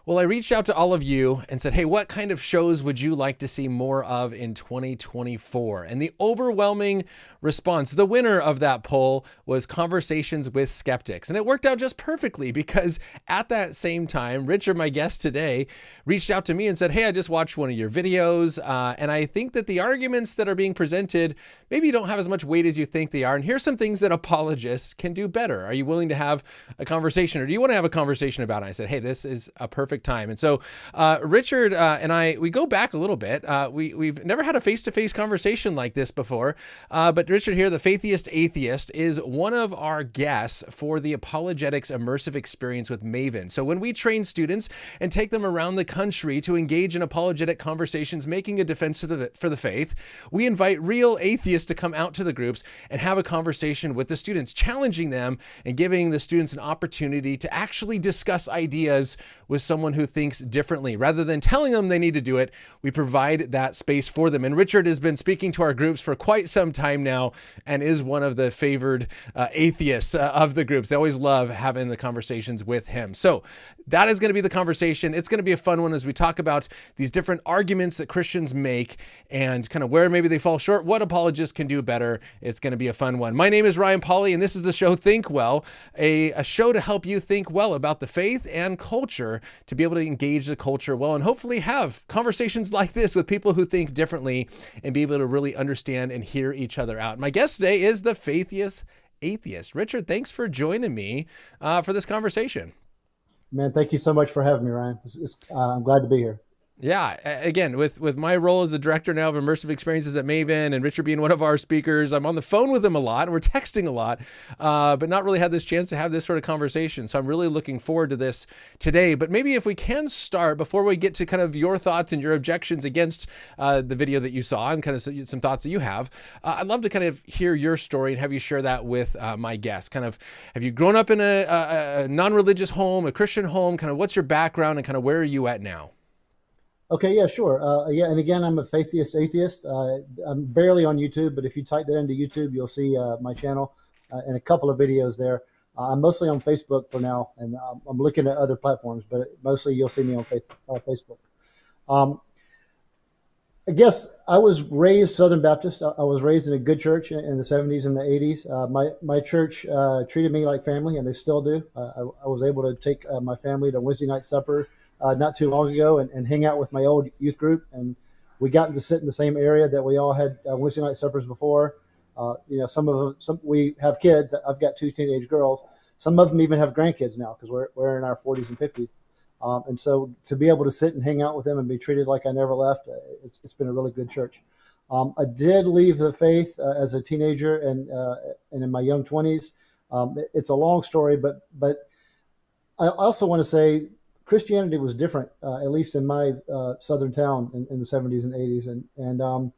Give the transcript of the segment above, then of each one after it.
Well, I reached out to all of you and said, hey, what kind of shows would you like to see more of in 2024? And the overwhelming response, the winner of that poll, was Conversations with Skeptics. And it worked out just perfectly because at that same time, Richard, my guest today, reached out to me and said, hey, I just watched one of your videos. And I think that the arguments that are being presented maybe don't have as much weight as you think they are. And here's some things that apologists can do better. Are you willing to have a conversation, or do you want to have a conversation about it? And I said, hey, this is a perfect time. And so Richard and we go back a little bit. We've never had a face-to-face conversation like this before. But Richard here, the Faithiest Atheist, is one of our guests for the Apologetics Immersive Experience with Maven. So when we train students and take them around the country to engage in apologetic conversations, making a defense for the faith, we invite real atheists to come out to the groups and have a conversation with the students, challenging them and giving the students an opportunity to actually discuss ideas with someone who thinks differently. Rather than telling them they need to do it, we provide that space for them. And Richard has been speaking to our groups for quite some time now and is one of the favored atheists of the groups. They always love having the conversations with him. So that is going to be the conversation. It's going to be a fun one as we talk about these different arguments that Christians make and kind of where maybe they fall short, what apologists can do better. It's going to be a fun one. My name is Ryan Pauly, and this is the show Think Well, a show to help you think well about the faith and culture, to be able to engage the culture well and hopefully have conversations like this with people who think differently and be able to really understand and hear each other out. My guest today is the Faithiest Atheist. Richard, thanks for joining me for this conversation. Man, thank you so much for having me, Ryan. I'm glad to be here. Yeah, again, with my role as the director now of immersive experiences at Maven, and Richard being one of our speakers, I'm on the phone with him a lot and we're texting a lot, but not really had this chance to have this sort of conversation. So I'm really looking forward to this today. But maybe if we can start, before we get to kind of your thoughts and your objections against the video that you saw and kind of some thoughts that you have, I'd love to kind of hear your story and have you share that with my guests. Kind of, have you grown up in a non-religious home, a Christian home? Kind of what's your background and kind of where are you at now? Okay, yeah, sure. And again, I'm a Faithiest Atheist. I'm barely on YouTube, but if you type that into YouTube, you'll see my channel and a couple of videos there. I'm mostly on Facebook for now, and I'm looking at other platforms, but mostly you'll see me on Facebook. Um, I guess I was raised Southern Baptist. I was raised in a good church in the 70s and the 80s. My church treated me like family, and they still do. I was able to take my family to Wednesday night supper not too long ago and hang out with my old youth group. And we got to sit in the same area that we all had Wednesday night suppers before. Some we have kids. I've got two teenage girls. Some of them even have grandkids now because we're in our 40s and 50s. And so to be able to sit and hang out with them and be treated like I never left, it's been a really good church. I did leave the faith as a teenager and in my young 20s. It's a long story, but I also want to say Christianity was different, at least in my southern town in the 70s and 80s. And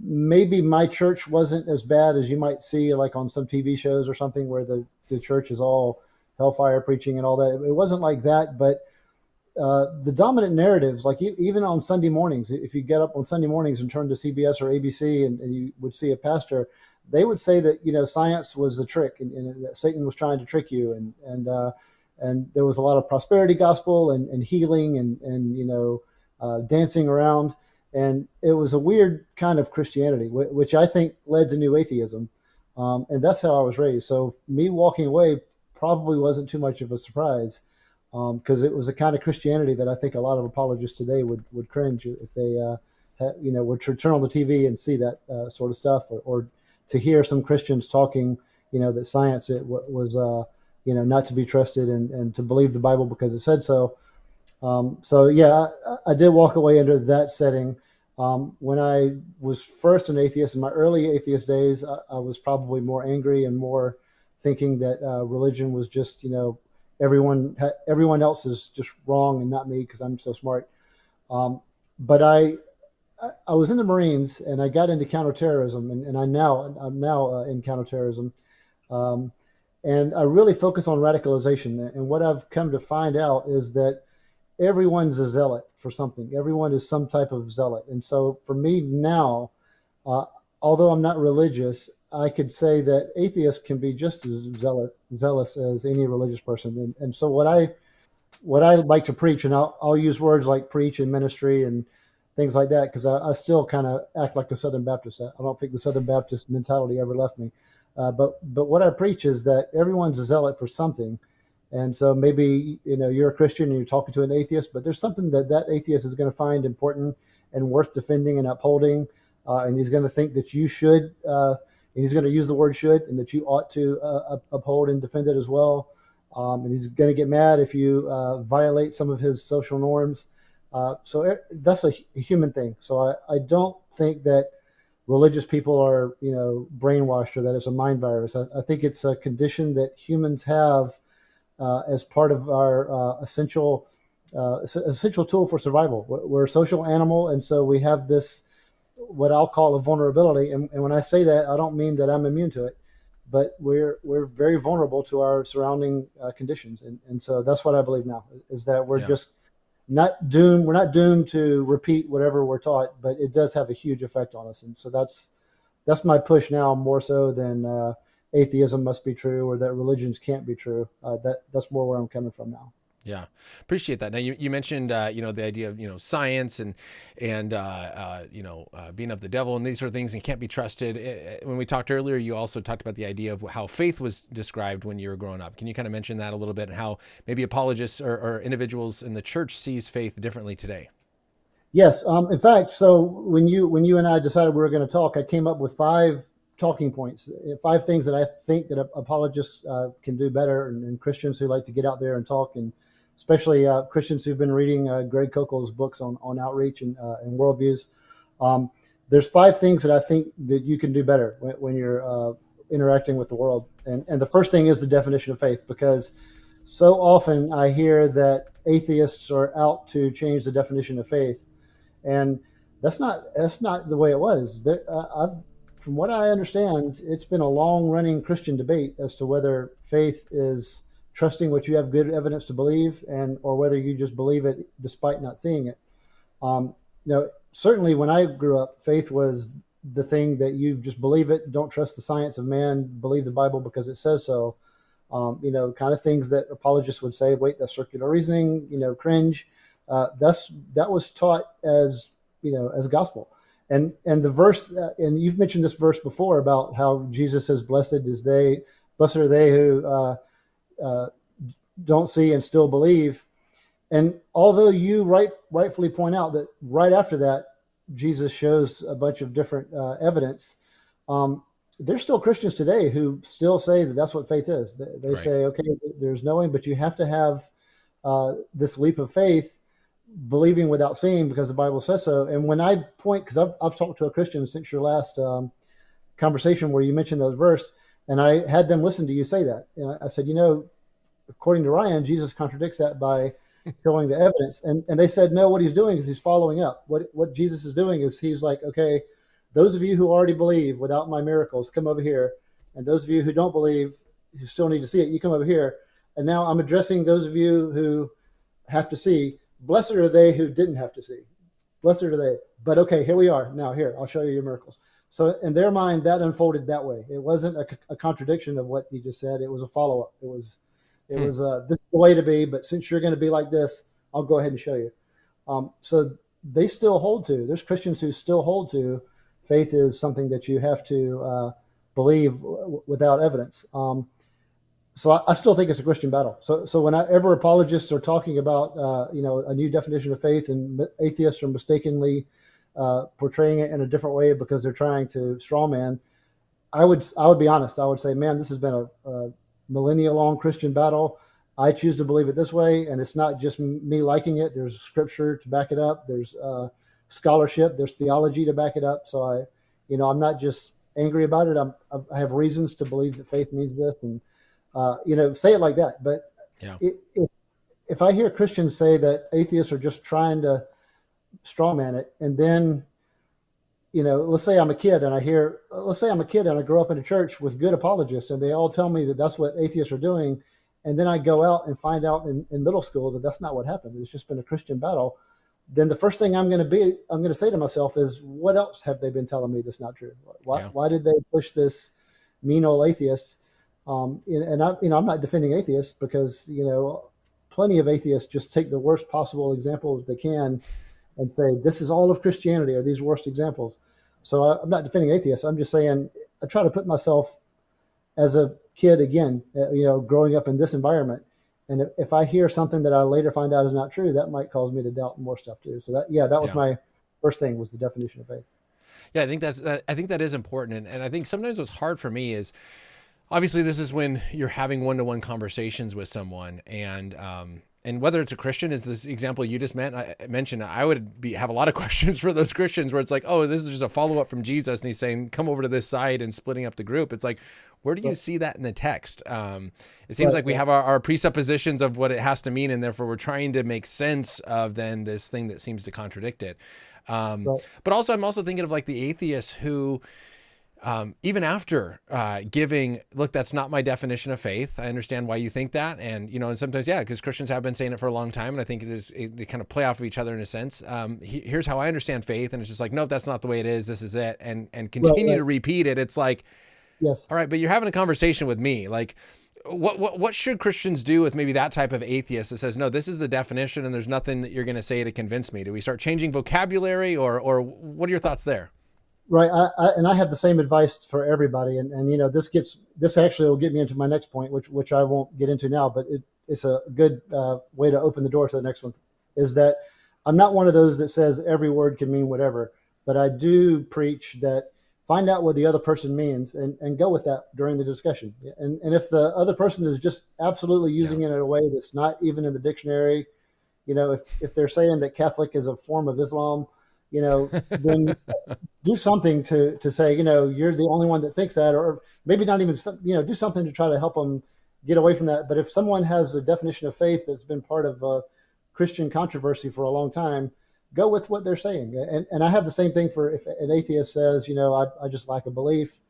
maybe my church wasn't as bad as you might see like on some TV shows or something where the church is all hellfire preaching and all that. It wasn't like that, but the dominant narratives, like even on Sunday mornings, if you get up on Sunday mornings and turn to CBS or ABC and you would see a pastor, they would say that, science was a trick and that Satan was trying to trick you. And there was a lot of prosperity gospel and healing and dancing around. And it was a weird kind of Christianity, which I think led to new atheism. And that's how I was raised. So me walking away probably wasn't too much of a surprise. Because it was a kind of Christianity that I think a lot of apologists today would cringe if they would turn on the TV and see that sort of stuff, or to hear some Christians talking, that science was not to be trusted and to believe the Bible because it said so. I did walk away under that setting. When I was first an atheist in my early atheist days, I was probably more angry and more thinking that religion was just everyone else is just wrong and not me because I'm so smart. But I was in the Marines and I got into counterterrorism and I'm now in counterterrorism. And I really focus on radicalization. And what I've come to find out is that everyone's a zealot for something. Everyone is some type of zealot. And so for me now, although I'm not religious, I could say that atheists can be just as zealous as any religious person. And so what I what I like to preach, and I'll use words like preach and ministry and things like that, because I still kind of act like a Southern Baptist. I don't think the Southern Baptist mentality ever left me. But what I preach is that everyone's a zealot for something. And so maybe, you're a Christian and you're talking to an atheist, but there's something that atheist is going to find important and worth defending and upholding. And he's going to think that you should, and he's going to use the word should, and that you ought to uphold and defend it as well. And he's going to get mad if you violate some of his social norms. That's a human thing. So I don't think that religious people are, brainwashed, or that it's a mind virus. I think it's a condition that humans have as part of our essential tool for survival. We're a social animal, and so we have this, what I'll call a vulnerability. And when I say that, I don't mean that I'm immune to it, but we're very vulnerable to our surrounding conditions. And so that's what I believe now, is that we're just not doomed. We're not doomed to repeat whatever we're taught, but it does have a huge effect on us. And so that's my push now, more so than atheism must be true, or that religions can't be true. That's more where I'm coming from now. Yeah, appreciate that. Now you mentioned the idea of science and being of the devil and these sort of things and can't be trusted. When we talked earlier, you also talked about the idea of how faith was described when you were growing up. Can you kind of mention that a little bit, and how maybe apologists or individuals in the church sees faith differently today? Yes. In fact, so when you and I decided we were going to talk, I came up with 5 talking points, 5 things that I think that apologists can do better, and Christians who like to get out there and talk, and especially Christians who've been reading Greg Koukl's books on outreach and worldviews. There's 5 things that I think that you can do better when you're interacting with the world. And the first thing is the definition of faith, because so often I hear that atheists are out to change the definition of faith. And that's not the way it was. From what I understand, it's been a long-running Christian debate as to whether faith is trusting what you have good evidence to believe, or whether you just believe it despite not seeing it. Certainly when I grew up, faith was the thing that you just believe it, don't trust the science of man, believe the Bible because it says so. Kind of things that apologists would say, wait, that's circular reasoning, cringe. That was taught as gospel. And the verse, and you've mentioned this verse before about how Jesus says, blessed are they who don't see and still believe. And although you rightfully point out that right after that, Jesus shows a bunch of different evidence, there's still Christians today who still say that that's what faith is. They say, okay, there's knowing, but you have to have this leap of faith, believing without seeing, because the Bible says so. And when I point, because I've talked to a Christian since your last conversation where you mentioned that verse, and I had them listen to you say that. And I said, according to Ryan, Jesus contradicts that by showing the evidence. And they said, no, what he's doing is he's following up. What Jesus is doing is he's like, okay, those of you who already believe without my miracles, come over here. And those of you who don't believe, who still need to see it, you come over here. And now I'm addressing those of you who have to see. Blessed are they who didn't have to see. Blessed are they. But okay, here we are. Now here, I'll show you your miracles. So in their mind, that unfolded that way. It wasn't a contradiction of what you just said. It was a follow-up. It was this is the way to be, but since you're going to be like this, I'll go ahead and show you. So they still hold to, there's Christians who still hold to faith is something that you have to believe without evidence. So I still think it's a Christian battle. So whenever apologists are talking about a new definition of faith, and atheists are mistakenly portraying it in a different way because they're trying to strawman, I would be honest. I would say, man, this has been a millennia-long Christian battle. I choose to believe it this way, and it's not just me liking it. There's scripture to back it up. There's scholarship. There's theology to back it up. So I'm not just angry about it. I have reasons to believe that faith means this, and say it like that. But yeah. If I hear Christians say that atheists are just trying to strawman it, and then let's say I'm a kid and I grow up in a church with good apologists, and they all tell me that that's what atheists are doing. And then I go out and find out in middle school that that's not what happened. It's just been a Christian battle. Then the first thing I'm going to say to myself is, what else have they been telling me that's not true? Why did they push this mean old atheist? And I'm not defending atheists, because, plenty of atheists just take the worst possible examples they can and say, this is all of Christianity, or these worst examples. So I'm not defending atheists. I'm just saying I try to put myself as a kid again, growing up in this environment. And if I hear something that I later find out is not true, that might cause me to doubt more stuff too. So that was Yeah. my first thing, was the definition of faith. Yeah, I think that is important. And I think sometimes what's hard for me is, obviously this is when you're having one-to-one conversations with someone, and whether it's a Christian, is this example you just mentioned, I would have a lot of questions for those Christians where it's like, oh, this is just a follow-up from Jesus and he's saying, come over to this side, and splitting up the group. It's like, where do you see that in the text? It seems like we have our presuppositions of what it has to mean, and therefore we're trying to make sense of then this thing that seems to contradict it. But also, I'm also thinking of like the atheists who, even after giving, look, that's not my definition of faith. I understand why you think that. And, and sometimes, yeah, because Christians have been saying it for a long time. And I think they kind of play off of each other in a sense. Here's how I understand faith. And it's just like, nope, that's not the way it is. This is it. And continue to repeat it. It's like, yes. All right, but you're having a conversation with me. Like, what should Christians do with maybe that type of atheist that says, no, this is the definition and there's nothing that you're going to say to convince me? Do we start changing vocabulary, or what are your thoughts there? Right. I have the same advice for everybody. And this actually will get me into my next point, which I won't get into now, but it's a good way to open the door to the next one, is that I'm not one of those that says every word can mean whatever, but I do preach that find out what the other person means and go with that during the discussion. And if the other person is just absolutely using it in a way that's not even in the dictionary, if they're saying that Catholic is a form of Islam, then do something to say, you're the only one that thinks that, or maybe not even, do something to try to help them get away from that. But if someone has a definition of faith that's been part of Christian controversy for a long time, go with what they're saying. And I have the same thing for if an atheist says, I just lack a belief.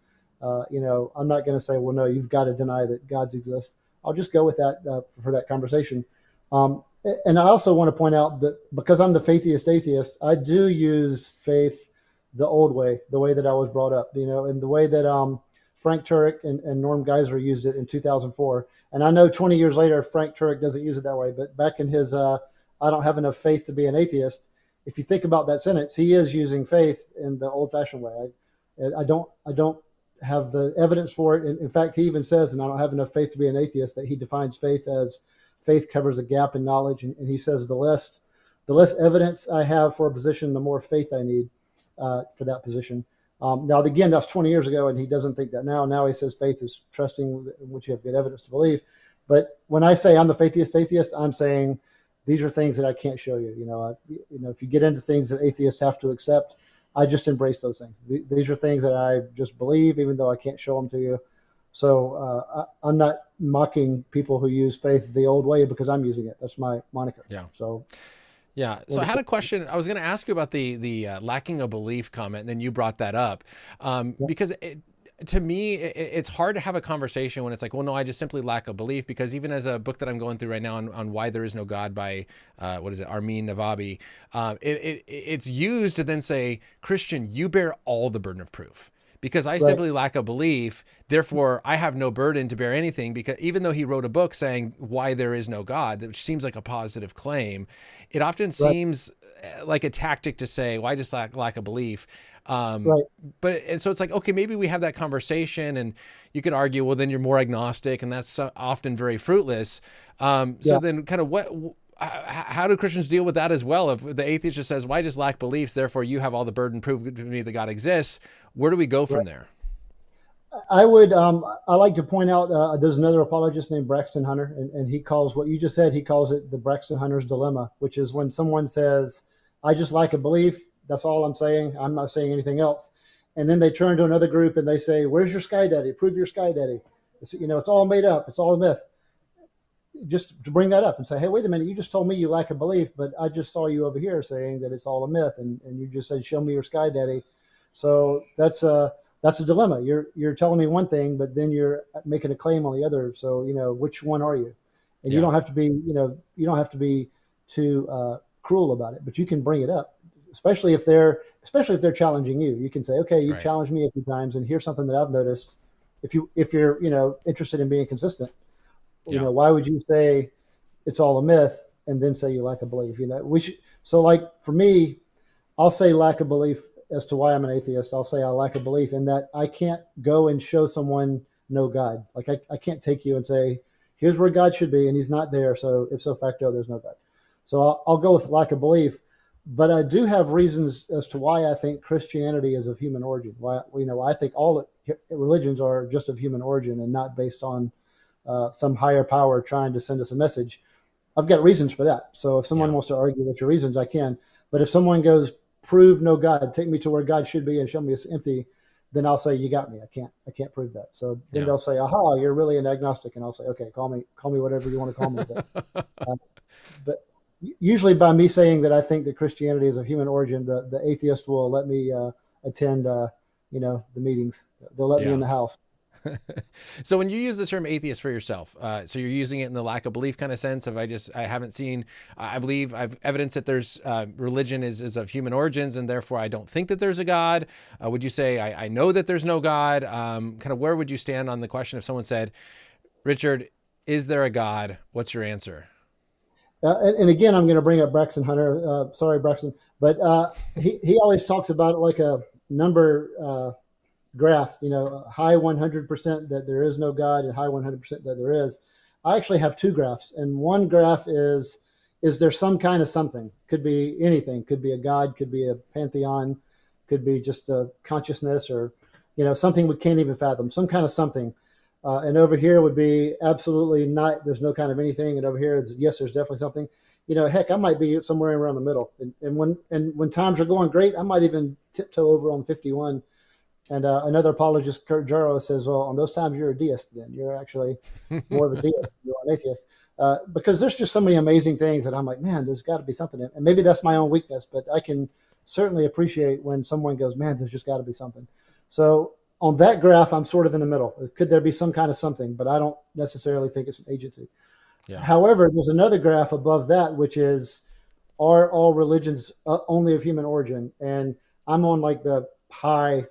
I'm not going to say, well, no, you've got to deny that gods exist. I'll just go with that for that conversation. And I also want to point out that because I'm the Faithiest Atheist, I do use faith the old way, the way that I was brought up, and the way that Frank Turek and Norm Geiser used it in 2004. And I know 20 years later, Frank Turek doesn't use it that way, but back in his I don't have enough faith to be an atheist, if you think about that sentence, he is using faith in the old-fashioned way. I don't have the evidence for it. In fact, he even says, and I don't have enough faith to be an atheist, that he defines faith as faith covers a gap in knowledge. And he says the less evidence I have for a position, the more faith I need for that position. Now, again, that's 20 years ago, and he doesn't think that now. Now he says faith is trusting which you have good evidence to believe. But when I say I'm the Faithiest Atheist, I'm saying these are things that I can't show you. If you get into things that atheists have to accept, I just embrace those things. These are things that I just believe, even though I can't show them to you. So I'm not mocking people who use faith the old way because I'm using it. That's my moniker. Yeah. So. Yeah. So I had a question. I was going to ask you about the lacking a belief comment, and then you brought that up because to me, it's hard to have a conversation when it's like, well, no, I just simply lack a belief, because even as a book that I'm going through right now on Why There Is No God by, Armin Navabi, it's used to then say, Christian, you bear all the burden of proof. Because I simply lack a belief, therefore I have no burden to bear anything. Because even though he wrote a book saying why there is no God, which seems like a positive claim, it often seems like a tactic to say, well, I just lack a belief. And so it's like, okay, maybe we have that conversation, and you could argue, well, then you're more agnostic, and that's often very fruitless. Then kind of how do Christians deal with that as well? If the atheist just says, well, I just lack beliefs, therefore you have all the burden, prove to me that God exists, where do we go from there? I would, I like to point out, there's another apologist named Braxton Hunter, and he calls what you just said, he calls it the Braxton Hunter's dilemma, which is when someone says, I just lack a belief, that's all I'm saying, I'm not saying anything else. And then they turn to another group and they say, where's your sky daddy? Prove your sky daddy. It's all made up. It's all a myth. Just to bring that up and say, hey, wait a minute, you just told me you lack a belief, but I just saw you over here saying that it's all a myth, and you just said, show me your sky daddy. So that's a dilemma. You're telling me one thing, but then you're making a claim on the other. So, which one are you? And you don't have to be, you don't have to be too cruel about it, but you can bring it up, especially if they're challenging you. You can say, okay, you've challenged me a few times, and here's something that I've noticed. If you're interested in being consistent, why would you say it's all a myth, and then say you lack a belief. So like for me, I'll say lack of belief as to why I'm an atheist. I'll say I lack a belief in that I can't go and show someone no God. Like I can't take you and say, here's where God should be, and he's not there. So ipso facto, there's no God. So I'll go with lack of belief. But I do have reasons as to why I think Christianity is of human origin. Why, I think all religions are just of human origin and not based on some higher power trying to send us a message. I've got reasons for that. So if someone Yeah. wants to argue with your reasons, I can. But if someone goes, prove no God, take me to where God should be and show me it's empty, then I'll say, you got me. I can't prove that. So then Yeah. they'll say, aha, you're really an agnostic. And I'll say, okay, call me whatever you want to call me. But usually by me saying that I think that Christianity is of human origin, the atheist will let me attend, the meetings. They'll let me Yeah. in the house. So when you use the term atheist for yourself, so you're using it in the lack of belief kind of sense of I haven't seen, I believe I've evidence that there's religion is of human origins and therefore I don't think that there's a God. Would you say I know that there's no God? Kind of where would you stand on the question if someone said, Richard, is there a God? What's your answer? And again, I'm going to bring up Braxton Hunter. Sorry, Braxton, but he always talks about it like a number graph. High 100% that there is no God, and high 100% that there is. I actually have two graphs, and one graph is there some kind of something? Could be anything. Could be a God. Could be a pantheon. Could be just a consciousness, or something we can't even fathom. Some kind of something. And over here would be absolutely not, there's no kind of anything. And over here, yes, there's definitely something. Heck, I might be somewhere around the middle. And when times are going great, I might even tiptoe over on 51. And another apologist, Kurt Jarrow, says, well, on those times, you're a deist then. You're actually more of a deist than you're an atheist. Because there's just so many amazing things that I'm like, man, there's got to be something. And maybe that's my own weakness, but I can certainly appreciate when someone goes, man, there's just got to be something. So on that graph, I'm sort of in the middle. Could there be some kind of something? But I don't necessarily think it's an agency. Yeah. However, there's another graph above that, which is, are all religions only of human origin? And I'm on like the high,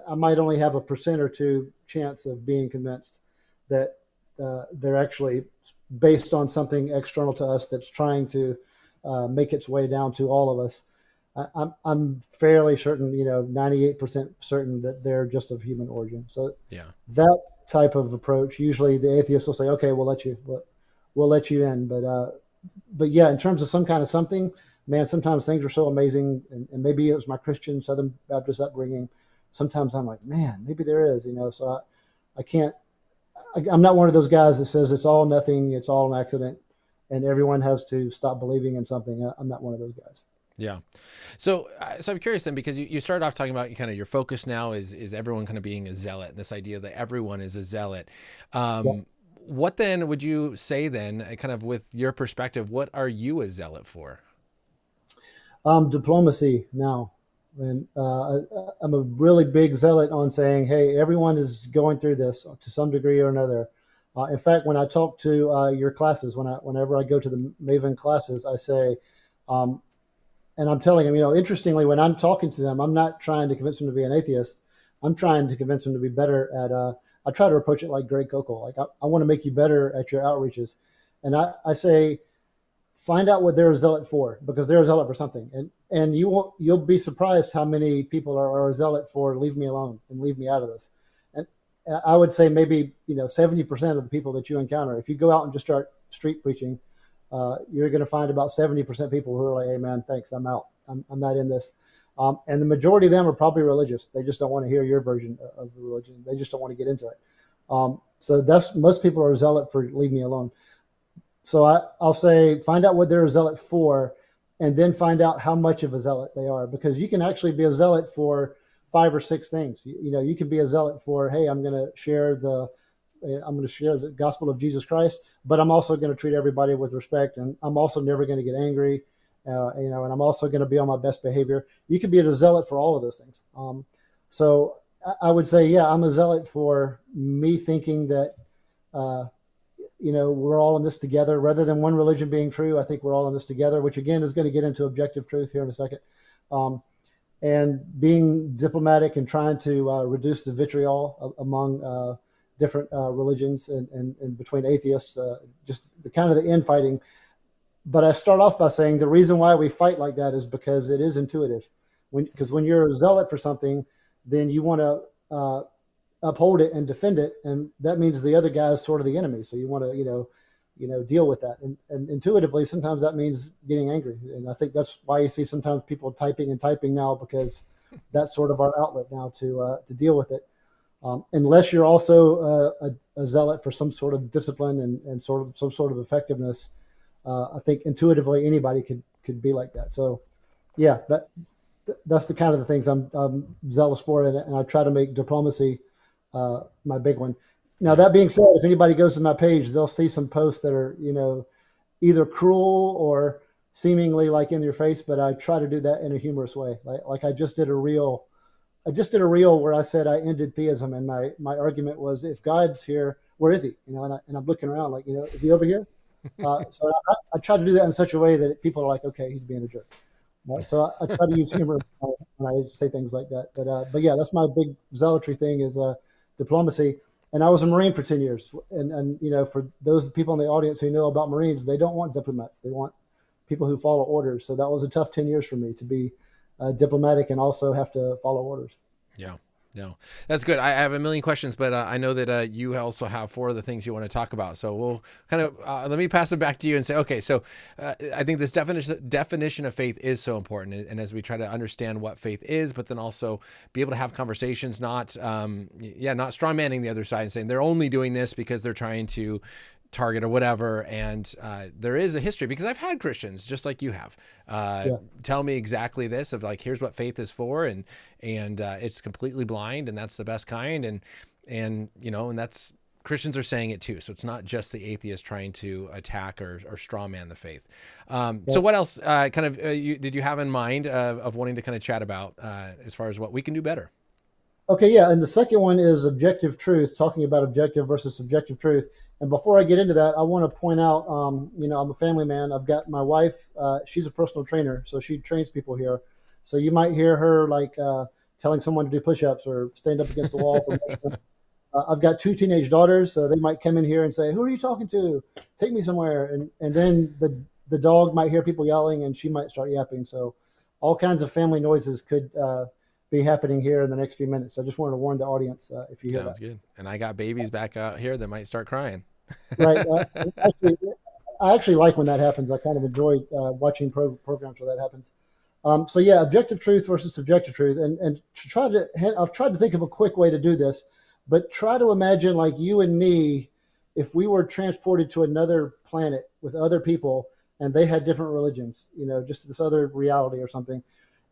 I might only have a % or 2 chance of being convinced that they're actually based on something external to us that's trying to make its way down to all of us. I'm fairly certain, 98% certain that they're just of human origin. So Yeah. that type of approach, usually the atheist will say, okay, we'll let you in. But yeah, in terms of some kind of something, man, sometimes things are so amazing. And maybe it was my Christian Southern Baptist upbringing. Sometimes I'm like, man, maybe there is, so I'm not one of those guys that says it's all nothing, it's all an accident, and everyone has to stop believing in something. I'm not one of those guys. Yeah. So I'm curious then, because you started off talking about kind of your focus now is everyone kind of being a zealot, and this idea that everyone is a zealot. Yeah. What then would you say then, kind of with your perspective, what are you a zealot for? Diplomacy now. And I'm a really big zealot on saying, hey, everyone is going through this to some degree or another. In fact, when I talk to your classes, whenever I go to the Maven classes, I say, and I'm telling them, interestingly, when I'm talking to them, I'm not trying to convince them to be an atheist. I'm trying to convince them to be better at, I try to approach it like Greg Kokel. Like I want to make you better at your outreaches. And I say, find out what they're a zealot for, because they're a zealot for something. And you'll be surprised how many people are a zealot for leave me alone and leave me out of this. And I would say maybe, 70% of the people that you encounter, if you go out and just start street preaching, you're going to find about 70% people who are like, hey man, thanks, I'm out. I'm not in this. And the majority of them are probably religious. They just don't want to hear your version of the religion. They just don't want to get into it. So most people are a zealot for leave me alone. So I'll say, find out what they're a zealot for, and then find out how much of a zealot they are, because you can actually be a zealot for 5 or 6 things. You can be a zealot for, hey, I'm going to share the gospel of Jesus Christ, but I'm also going to treat everybody with respect, and I'm also never going to get angry, and I'm also going to be on my best behavior. You can be a zealot for all of those things. So I would say, yeah, I'm a zealot for me thinking that, we're all in this together. Rather than one religion being true, I think we're all in this together, which again is going to get into objective truth here in a second. And being diplomatic and trying to reduce the vitriol among different religions and between atheists, just the kind of the infighting. But I start off by saying the reason why we fight like that is because it is intuitive. Because when you're a zealot for something, then you want to uphold it and defend it, and that means the other guy is sort of the enemy. So you want to deal with that, and intuitively sometimes that means getting angry. And I think that's why you see sometimes people typing and typing now, because that's sort of our outlet now to deal with it. Unless you're also a zealot for some sort of discipline and sort of some sort of effectiveness. I think intuitively anybody could be like that. So, yeah, that's the kind of the things I'm zealous for, and I try to make diplomacy my big one. Now, that being said, if anybody goes to my page, they'll see some posts that are either cruel or seemingly like in your face, but I try to do that in a humorous way. Like I just did a reel. Where I said I ended theism, and my argument was, if God's here, where is he? And I'm looking around like, is he over here? So I try to do that in such a way that people are like, okay, he's being a jerk. So I try to use humor when I say things like that. But yeah, that's my big zealotry thing is diplomacy. And I was a Marine for 10 years. And for those people in the audience who know about Marines, they don't want diplomats. They want people who follow orders. So that was a tough 10 years for me to be diplomatic and also have to follow orders. Yeah. No, that's good. I have a million questions, but I know that you also have 4 of the things you want to talk about. So we'll kind of let me pass it back to you and say, okay, so I think this definition of faith is so important. And as we try to understand what faith is, but then also be able to have conversations, not straw manning the other side and saying they're only doing this because they're trying to target or whatever. And there is a history, because I've had Christians just like you have tell me exactly this of like, here's what faith is for. And it's completely blind, and that's the best kind. And that's, Christians are saying it too. So it's not just the atheist trying to attack or straw man the faith. So what else did you have in mind of wanting to kind of chat about as far as what we can do better? Okay, yeah, and the second one is objective truth, talking about objective versus subjective truth. And before I get into that, I want to point out, I'm a family man. I've got my wife. She's a personal trainer, so she trains people here. So you might hear her like telling someone to do push-ups or stand up against the wall for measurements. I've got 2 teenage daughters, so they might come in here and say, "Who are you talking to? Take me somewhere." And then the dog might hear people yelling, and she might start yapping. So all kinds of family noises could be happening here in the next few minutes. I just wanted to warn the audience if you hear that. Sounds good. And I got babies back out here that might start crying. Right. I actually like when that happens. I kind of enjoy watching programs where that happens. So yeah, objective truth versus subjective truth. And I've tried to think of a quick way to do this, but try to imagine like you and me, if we were transported to another planet with other people and they had different religions, just this other reality or something.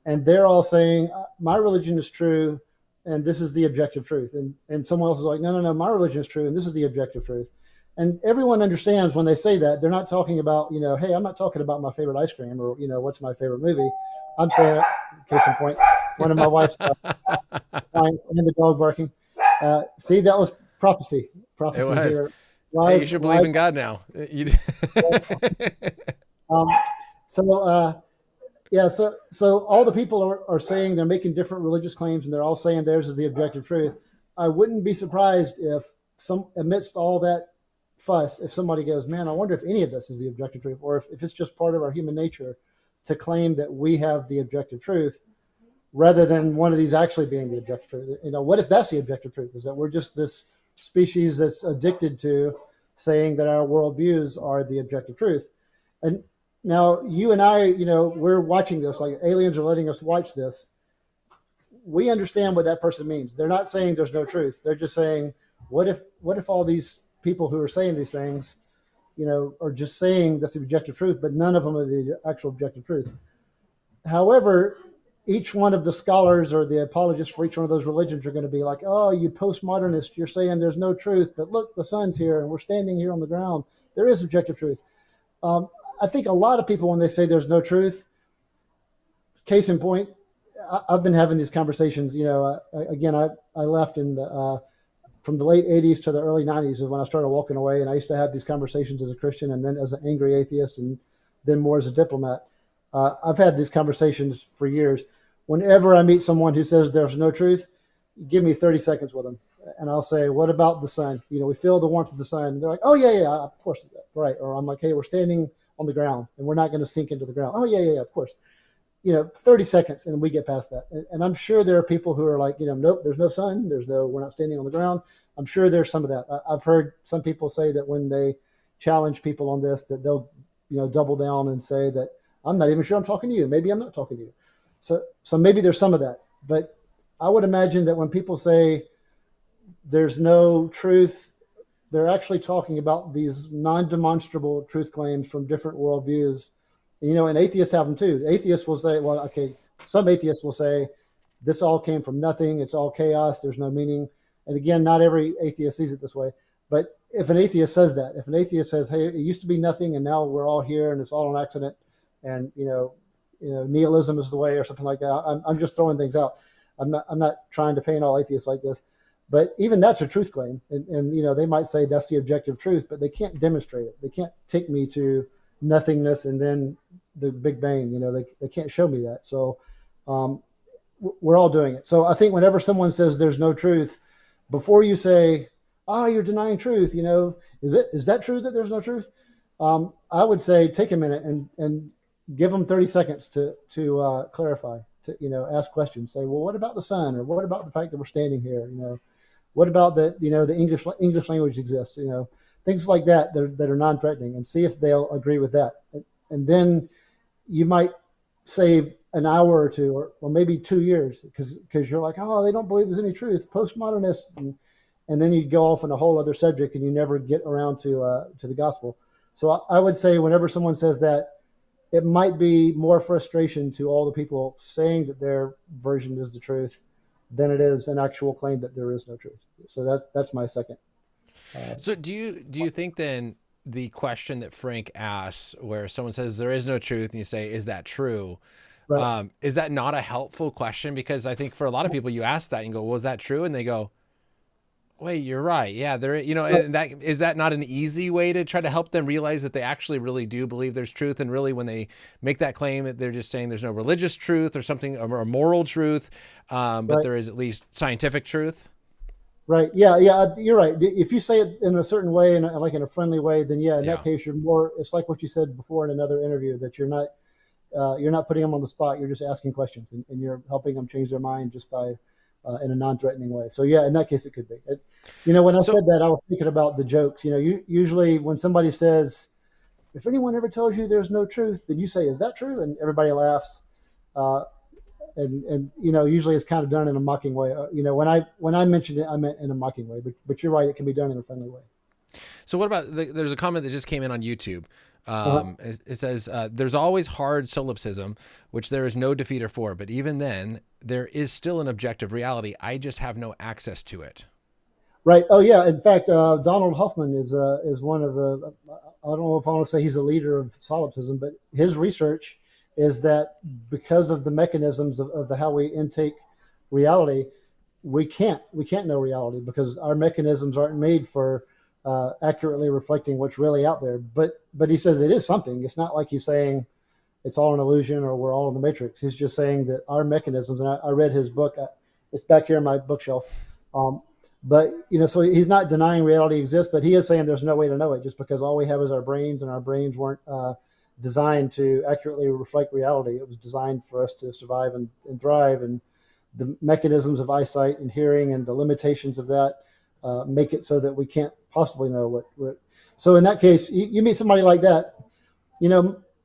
And they're all saying, my religion is true, and this is the objective truth. And someone else is like, no, my religion is true, and this is the objective truth. And everyone understands when they say that, they're not talking about, hey, I'm not talking about my favorite ice cream or, what's my favorite movie. I'm saying, case in point, one of my wife's clients and the dog barking. See, that was prophecy. Prophecy it was. here. Hey, you should believe in God now. Yeah, so all the people are saying they're making different religious claims, and they're all saying theirs is the objective truth. I wouldn't be surprised if amidst all that fuss, if somebody goes, man, I wonder if any of this is the objective truth, or if it's just part of our human nature to claim that we have the objective truth rather than one of these actually being the objective truth. What if that's the objective truth, is that we're just this species that's addicted to saying that our worldviews are the objective truth. And now, you and I, we're watching this, like aliens are letting us watch this. We understand what that person means. They're not saying there's no truth. They're just saying, what if all these people who are saying these things, are just saying that's the objective truth, but none of them are the actual objective truth. However, each one of the scholars or the apologists for each one of those religions are going to be like, oh, you postmodernist, you're saying there's no truth, but look, the sun's here and we're standing here on the ground. There is objective truth. I think a lot of people, when they say there's no truth, case in point, I've been having these conversations. Again, I left from the late 80s to the early 90s is when I started walking away. And I used to have these conversations as a Christian and then as an angry atheist and then more as a diplomat. I've had these conversations for years. Whenever I meet someone who says there's no truth, give me 30 seconds with them. and I'll say, what about the sun? We feel the warmth of the sun. And they're like, oh yeah, yeah, of course, right. Or I'm like, hey, we're standing on the ground and we're not going to sink into the ground. Oh yeah, yeah, yeah, of course. 30 seconds and we get past that. And I'm sure there are people who are like, nope, there's no sun. We're not standing on the ground. I'm sure there's some of that. I've heard some people say that when they challenge people on this, that they'll, double down and say that I'm not even sure I'm talking to you. Maybe I'm not talking to you. So maybe there's some of that. But I would imagine that when people say there's no truth, they're actually talking about these non-demonstrable truth claims from different worldviews. And atheists have them too. Atheists will say, well, okay, some atheists will say this all came from nothing. It's all chaos. There's no meaning. And again, not every atheist sees it this way. But if an atheist says that, if an atheist says, hey, it used to be nothing and now we're all here and it's all an accident and, nihilism is the way or something like that, I'm just throwing things out. I'm not trying to paint all atheists like this. But even that's a truth claim. And they might say that's the objective truth, but they can't demonstrate it. They can't take me to nothingness and then the Big Bang. They can't show me that. So we're all doing it. So I think whenever someone says there's no truth, before you say, you're denying truth, is that true that there's no truth? I would say take a minute and give them 30 seconds to clarify, to ask questions. Say, well, what about the sun? Or what about the fact that we're standing here? What about the English language exists? Things like that are non-threatening, and see if they'll agree with that. And then you might save an hour or two, or maybe 2 years, because you're like, they don't believe there's any truth, postmodernists, and then you go off on a whole other subject and you never get around to the gospel. So I would say whenever someone says that, it might be more frustration to all the people saying that their version is the truth than it is an actual claim that there is no truth. So that's my second. So do you think then the question that Frank asks, where someone says there is no truth and you say, is that true? Right. Is that not a helpful question? Because I think for a lot of people, you ask that and go, well, is that true? And they go, wait, you're right. Yeah, there. And that is that not an easy way to try to help them realize that they actually really do believe there's truth, and really when they make that claim, they're just saying there's no religious truth or something, or a moral truth, but Right. there is at least scientific truth. Right. Yeah. Yeah. You're right. If you say it in a certain way and like in a friendly way, then yeah, in Yeah. that case, you're more. It's like what you said before in another interview, that you're not putting them on the spot. You're just asking questions, and you're helping them change their mind just by in a non-threatening way. So yeah, in that case, it could be. When I So said that, I was thinking about the jokes. Usually when somebody says, "If anyone ever tells you there's no truth," then you say, "Is that true?" And everybody laughs. Uh, and usually it's kind of done in a mocking way. When I mentioned it, I meant in a mocking way. But you're right; it can be done in a friendly way. So what about there's a comment that just came in on YouTube. Uh-huh. It says, there's always hard solipsism, which there is no defeater for, but even then there is still an objective reality. I just have no access to it. Right. Oh, yeah. In fact, Donald Hoffman is one of the. I don't know if I want to say he's a leader of solipsism, but his research is that because of the mechanisms of how we intake reality, we can't know reality because our mechanisms aren't made for accurately reflecting what's really out there. But he says it is something. It's not like he's saying it's all an illusion or we're all in the matrix. He's just saying that our mechanisms. And I read his book. It's back here in my bookshelf. Um, but so he's not denying reality exists, but he is saying there's no way to know it, just because all we have is our brains, and our brains weren't designed to accurately reflect reality. It was designed for us to survive and thrive, and the mechanisms of eyesight and hearing and the limitations of that make it so that we can't possibly know what. So in that case, you meet somebody like that,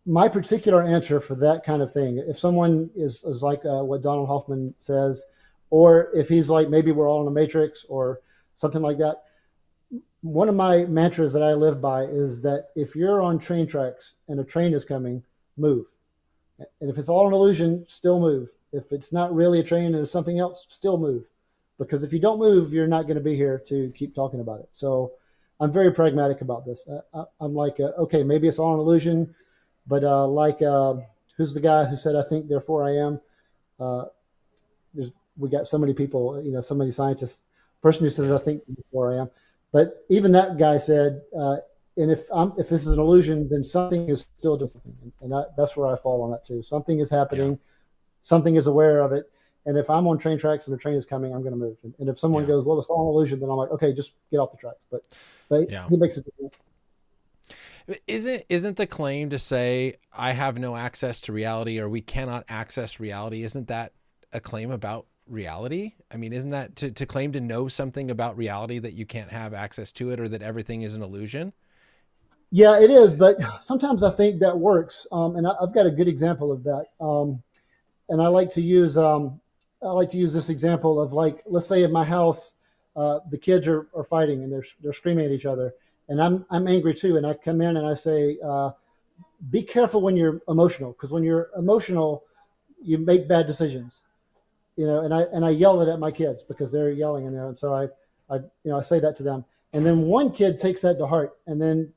my particular answer for that kind of thing, if someone is like what Donald Hoffman says, or if he's like, maybe we're all in a matrix or something like that, one of my mantras that I live by is that if you're on train tracks and a train is coming, move. And if it's all an illusion, still move. If it's not really a train and it's something else, still move. Because if you don't move, you're not going to be here to keep talking about it. So I'm very pragmatic about this. I'm like, okay, maybe it's all an illusion, but who's the guy who said, I think, therefore I am? Uh, we got so many people, so many scientists. Person who says, I think, therefore I am. But even that guy said, and if this is an illusion, then something is still doing something. And that's where I fall on that too. Something is Yeah. happening. Something is aware of it. And if I'm on train tracks and the train is coming, I'm going to move. And if someone Yeah. goes, well, it's all an illusion, then I'm like, okay, just get off the tracks. But Yeah. he makes it different. Isn't the claim to say I have no access to reality or we cannot access reality, isn't that a claim about reality? I mean, isn't that to claim to know something about reality that you can't have access to it or that everything is an illusion? Yeah, it is. But sometimes I think that works. And I've got a good example of that. And I like to use this example of, like, let's say in my house, the kids are fighting and they're screaming at each other, and I'm angry too, and I come in and I say, be careful when you're emotional, because when you're emotional, you make bad decisions, and I yell it at my kids because they're yelling in there, and so I say that to them, and then one kid takes that to heart, and then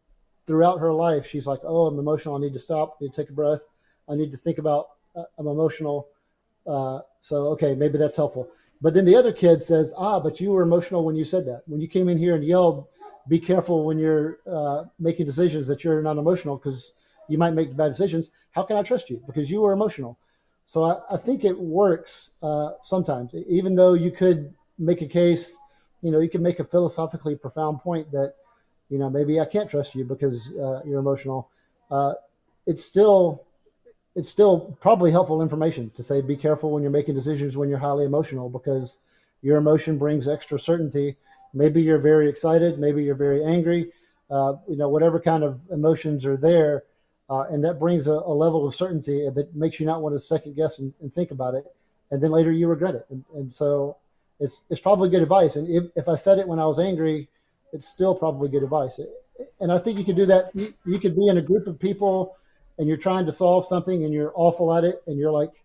throughout her life she's like, oh, I'm emotional, I need to stop, I need to take a breath, I need to think about, I'm emotional. So, okay, maybe that's helpful. But then the other kid says, but you were emotional when you said that. When you came in here and yelled, be careful when you're making decisions that you're not emotional, because you might make bad decisions. How can I trust you? Because you were emotional. So I think it works sometimes, even though you could make a case, you can make a philosophically profound point that, maybe I can't trust you because you're emotional. Uh, it's still it's still probably helpful information to say, be careful when you're making decisions when you're highly emotional, because your emotion brings extra certainty. Maybe you're very excited, maybe you're very angry, whatever kind of emotions are there. And that brings a level of certainty that makes you not want to second guess and think about it. And then later you regret it. And so it's probably good advice. And if I said it when I was angry, it's still probably good advice. And I think you could do that. You could be in a group of people and you're trying to solve something and you're awful at it, and you're like,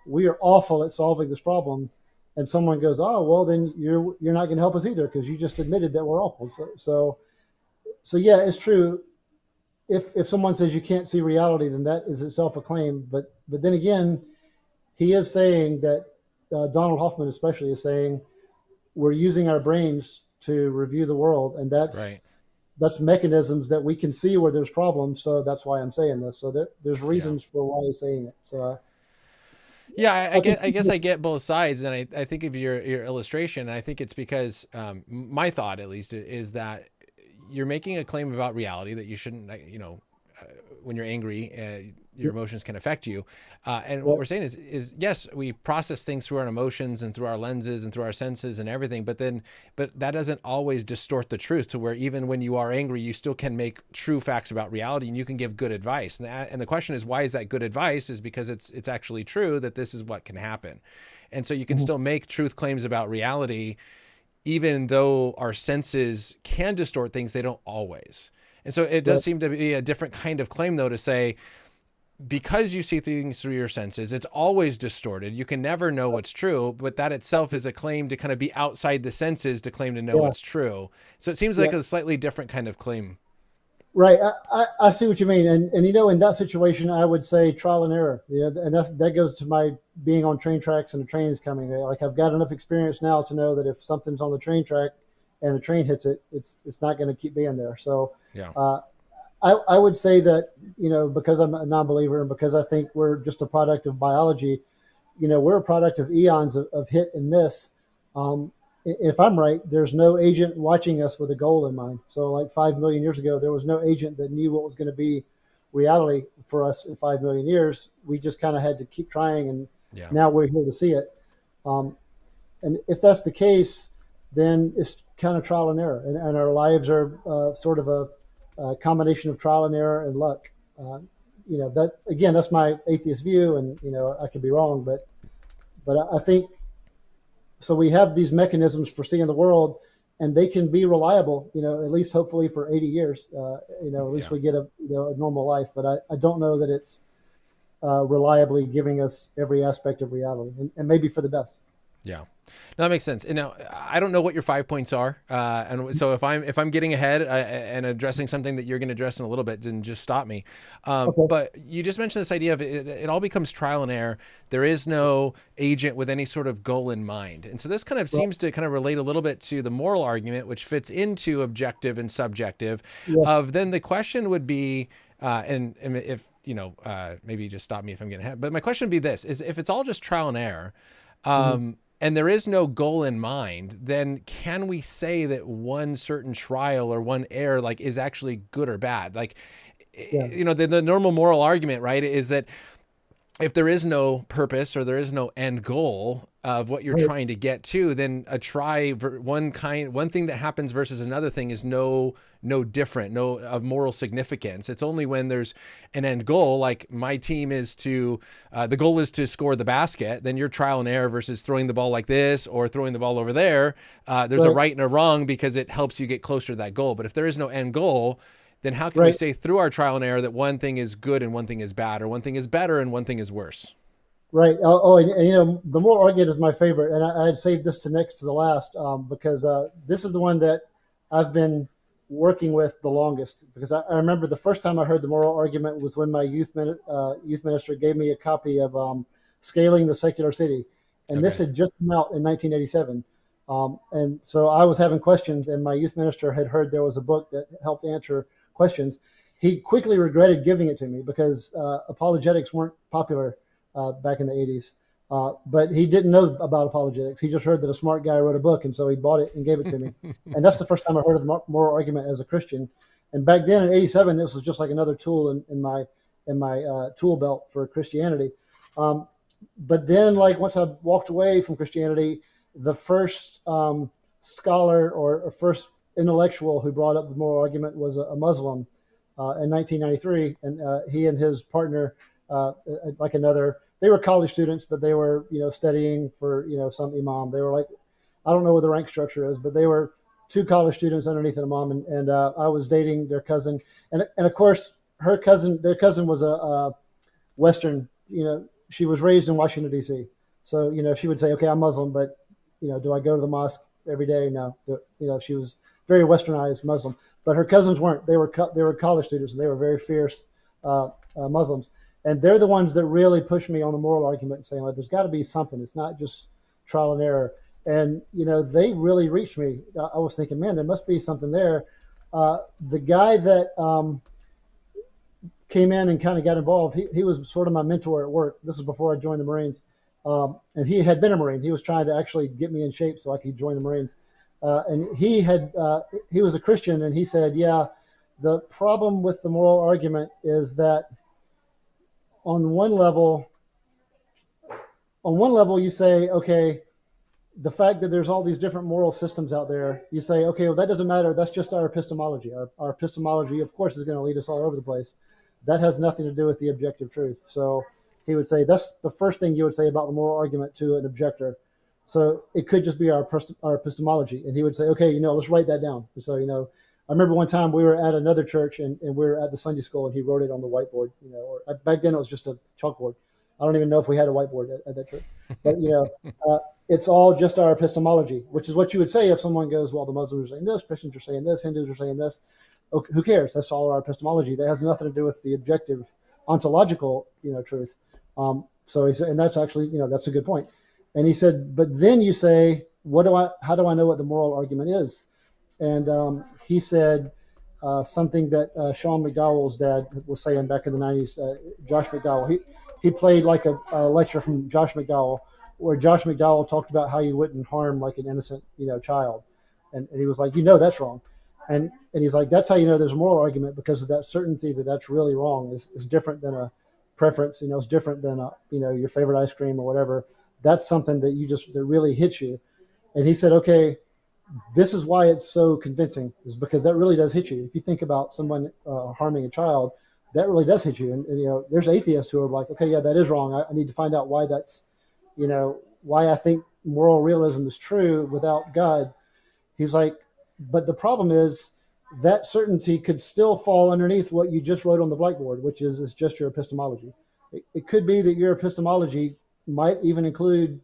we are awful at solving this problem, and someone goes, oh, well, then you're not going to help us either, because you just admitted that we're awful. So yeah, it's true. If someone says you can't see reality, then that is itself a claim. But then again, he is saying that, Donald Hoffman especially is saying, we're using our brains to review the world, and Right. that's mechanisms that we can see where there's problems. So that's why I'm saying this. So there's Yeah. reasons for why he's saying it. So Yeah, I think, I guess I get both sides, and I think of your illustration. I think it's because my thought, at least, is that you're making a claim about reality that you shouldn't. When you're angry, your emotions can affect you. And what we're saying is yes, we process things through our emotions and through our lenses and through our senses and everything. But that doesn't always distort the truth to where even when you are angry, you still can make true facts about reality and you can give good advice. And the question is, why is that good advice? Is because it's actually true that this is what can happen. And so you can still make truth claims about reality, even though our senses can distort things, they don't always. And so it does seem to be a different kind of claim, though, to say, because you see things through your senses, it's always distorted. You can never know what's true, but that itself is a claim to kind of be outside the senses to claim to know yeah, what's true. So it seems yeah, like a slightly different kind of claim. right. I see what you mean. And, in that situation, I would say trial and error, and that goes to my being on train tracks and the train is coming. Like, I've got enough experience now to know that if something's on the train track and the train hits it, it's not going to keep being there. So, Yeah. I would say that, because I'm a non-believer and because I think we're just a product of biology, we're a product of eons of hit and miss. If I'm right, there's no agent watching us with a goal in mind. So, like 5 million years ago, there was no agent that knew what was going to be reality for us in 5 million years. We just kind of had to keep trying, and Yeah. now we're here to see it. Um, and if that's the case, then it's kind of trial and error, and our lives are sort of a combination of trial and error and luck. That, again, that's my atheist view, and I could be wrong, but I think so. We have these mechanisms for seeing the world, and they can be reliable. At least hopefully for 80 years. At least Yeah. we get a normal life. But I don't know that it's reliably giving us every aspect of reality, and maybe for the best. Yeah, no, that makes sense. And now I don't know what your 5 points are, and so if I'm getting ahead and addressing something that you're going to address in a little bit, then just stop me. Okay. But you just mentioned this idea of it all becomes trial and error. There is no agent with any sort of goal in mind, and so this kind of Well, seems to kind of relate a little bit to the moral argument, which fits into objective and subjective. yes. Of then the question would be, and if maybe just stop me if I'm getting ahead. But my question would be this: is if it's all just trial and error. Hmm. And there is no goal in mind, then can we say that one certain trial or one error like is actually good or bad? Like, Yeah. the normal moral argument, right, is that if there is no purpose or there is no end goal of what you're Right. trying to get to, then one thing that happens versus another thing is no different, no of moral significance. It's only when there's an end goal, like my team is to the goal is to score the basket, then your trial and error versus throwing the ball like this or throwing the ball over there, there's a Right. right and a wrong because it helps you get closer to that goal. But if there is no end goal, then how can we Right. say through our trial and error that one thing is good and one thing is bad, or one thing is better and one thing is worse? Right. And, the moral argument is my favorite, and I had saved this to next to the last because this is the one that I've been working with the longest. Because I remember the first time I heard the moral argument was when my youth minister gave me a copy of "Scaling the Secular City," and this Okay. had just come out in 1987. And so I was having questions, and my youth minister had heard there was a book that helped answer questions. He quickly regretted giving it to me because apologetics weren't popular back in the 80s. But he didn't know about apologetics. He just heard that a smart guy wrote a book, and so he bought it and gave it to me. And that's the first time I heard of the moral argument as a Christian. And back then in '87, this was just like another tool in my tool belt for Christianity. Um, but then, like once I walked away from Christianity, the first scholar or first intellectual who brought up the moral argument was a Muslim in 1993, and he and his partner, like another, they were college students, but they were studying for some imam. They were like, I don't know what the rank structure is, but they were two college students underneath an imam, and I was dating their cousin, and of course their cousin was a Western. She was raised in Washington D.C., so she would say, okay, I'm Muslim, but do I go to the mosque every day? No. She was very Westernized Muslim, but her cousins weren't. They were college students, and they were very fierce Muslims, and they're the ones that really pushed me on the moral argument, saying, like, there's got to be something. It's not just trial and error. And they really reached me. I was thinking, man, there must be something there. The guy that came in and kind of got involved, he was sort of my mentor at work. This was before I joined the Marines. And he had been a Marine. He was trying to actually get me in shape so I could join the Marines. And he was a Christian, and he said, yeah, the problem with the moral argument is that on one level, you say, okay, the fact that there's all these different moral systems out there, you say, okay, well, that doesn't matter. That's just our epistemology. Our epistemology, of course, is going to lead us all over the place. That has nothing to do with the objective truth. So he would say that's the first thing you would say about the moral argument to an objector. So it could just be our epistemology. And he would say, okay, let's write that down. So, I remember one time we were at another church, and we were at the Sunday school, and he wrote it on the whiteboard, or back then it was just a chalkboard. I don't even know if we had a whiteboard at that church, but it's all just our epistemology, which is what you would say if someone goes, well, the Muslims are saying this, Christians are saying this, Hindus are saying this. Okay, who cares? That's all our epistemology. That has nothing to do with the objective ontological, truth. So he said, and that's actually, that's a good point. And he said, but then you say, how do I know what the moral argument is? And he said something that Sean McDowell's dad was saying back in the '90s. Josh McDowell, he played like a lecture from Josh McDowell, where Josh McDowell talked about how you wouldn't harm like an innocent, child, and he was like, that's wrong, and he's like, that's how there's a moral argument, because of that certainty that that's really wrong is different than a preference. It's different than your favorite ice cream or whatever. That's something that really hits you. And he said, okay, this is why it's so convincing, is because that really does hit you. If you think about someone harming a child, that really does hit you. And there's atheists who are like, okay, yeah, that is wrong. I need to find out why that's, why I think moral realism is true without God. He's like, but the problem is that certainty could still fall underneath what you just wrote on the blackboard, which is just your epistemology. It could be that your epistemology might even include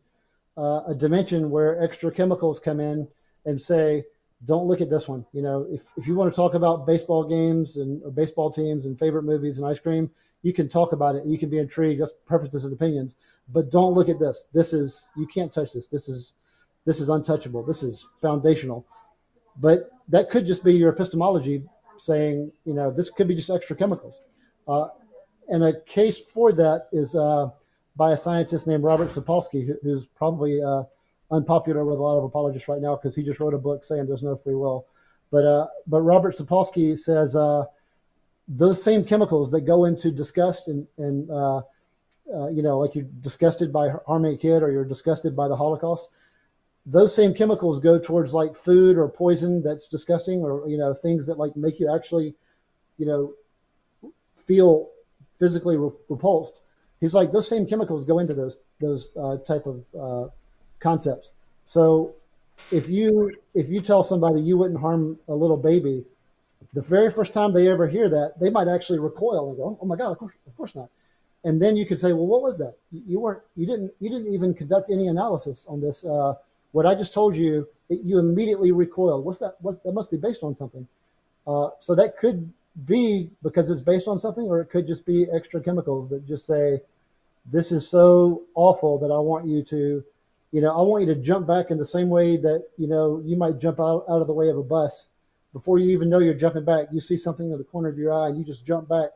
a dimension where extra chemicals come in and say, don't look at this one. If you want to talk about baseball games or baseball teams and favorite movies and ice cream, you can talk about it. You can be intrigued. That's preferences and opinions, but don't look at this. You can't touch this. This is untouchable. This is foundational. But that could just be your epistemology saying, this could be just extra chemicals. And a case for that is by a scientist named Robert Sapolsky, who's probably unpopular with a lot of apologists right now because he just wrote a book saying there's no free will. But Robert Sapolsky says those same chemicals that go into disgust and like you're disgusted by harming a kid or you're disgusted by the Holocaust, those same chemicals go towards like food or poison that's disgusting, or things that like make you actually feel physically repulsed. He's like, those same chemicals go into those type of concepts. So if you tell somebody you wouldn't harm a little baby, the very first time they ever hear that, they might actually recoil and go, "Oh my God, of course not." And then you could say, "Well, what was that? You didn't even conduct any analysis on this. What I just told you, you immediately recoiled. What's that? What that must be based on something." So that could be because it's based on something, or it could just be extra chemicals that just say, "This is so awful that I want you to, I want you to jump back in the same way that you might jump out of the way of a bus." Before you even know you're jumping back, you see something in the corner of your eye and you just jump back.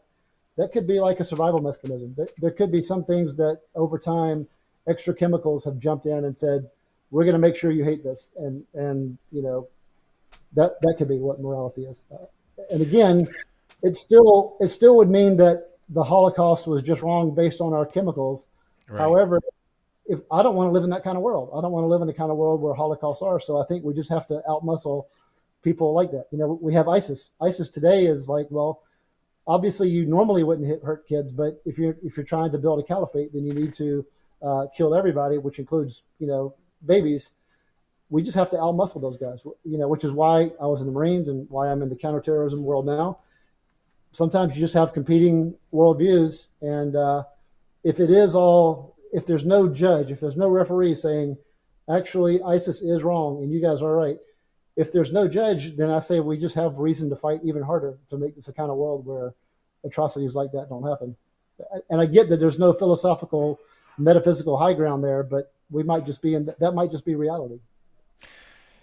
That could be like a survival mechanism. There could be some things that over time, extra chemicals have jumped in and said, "We're going to make sure you hate this." And that could be what morality is. And again, it still would mean that the Holocaust was just wrong based on our chemicals. Right. However, if I don't want to live in that kind of world, I don't want to live in the kind of world where Holocausts are. So I think we just have to outmuscle people like that. We have ISIS. ISIS today is like, well, obviously you normally wouldn't hurt kids, but if you're trying to build a caliphate, then you need to kill everybody, which includes babies. We just have to outmuscle those guys, which is why I was in the Marines and why I'm in the counterterrorism world now. Sometimes you just have competing worldviews, and if there's no judge, if there's no referee saying, actually ISIS is wrong and you guys are right, if there's no judge, then I say we just have reason to fight even harder to make this a kind of world where atrocities like that don't happen. And I get that there's no philosophical, metaphysical high ground there, but we might just be that might just be reality.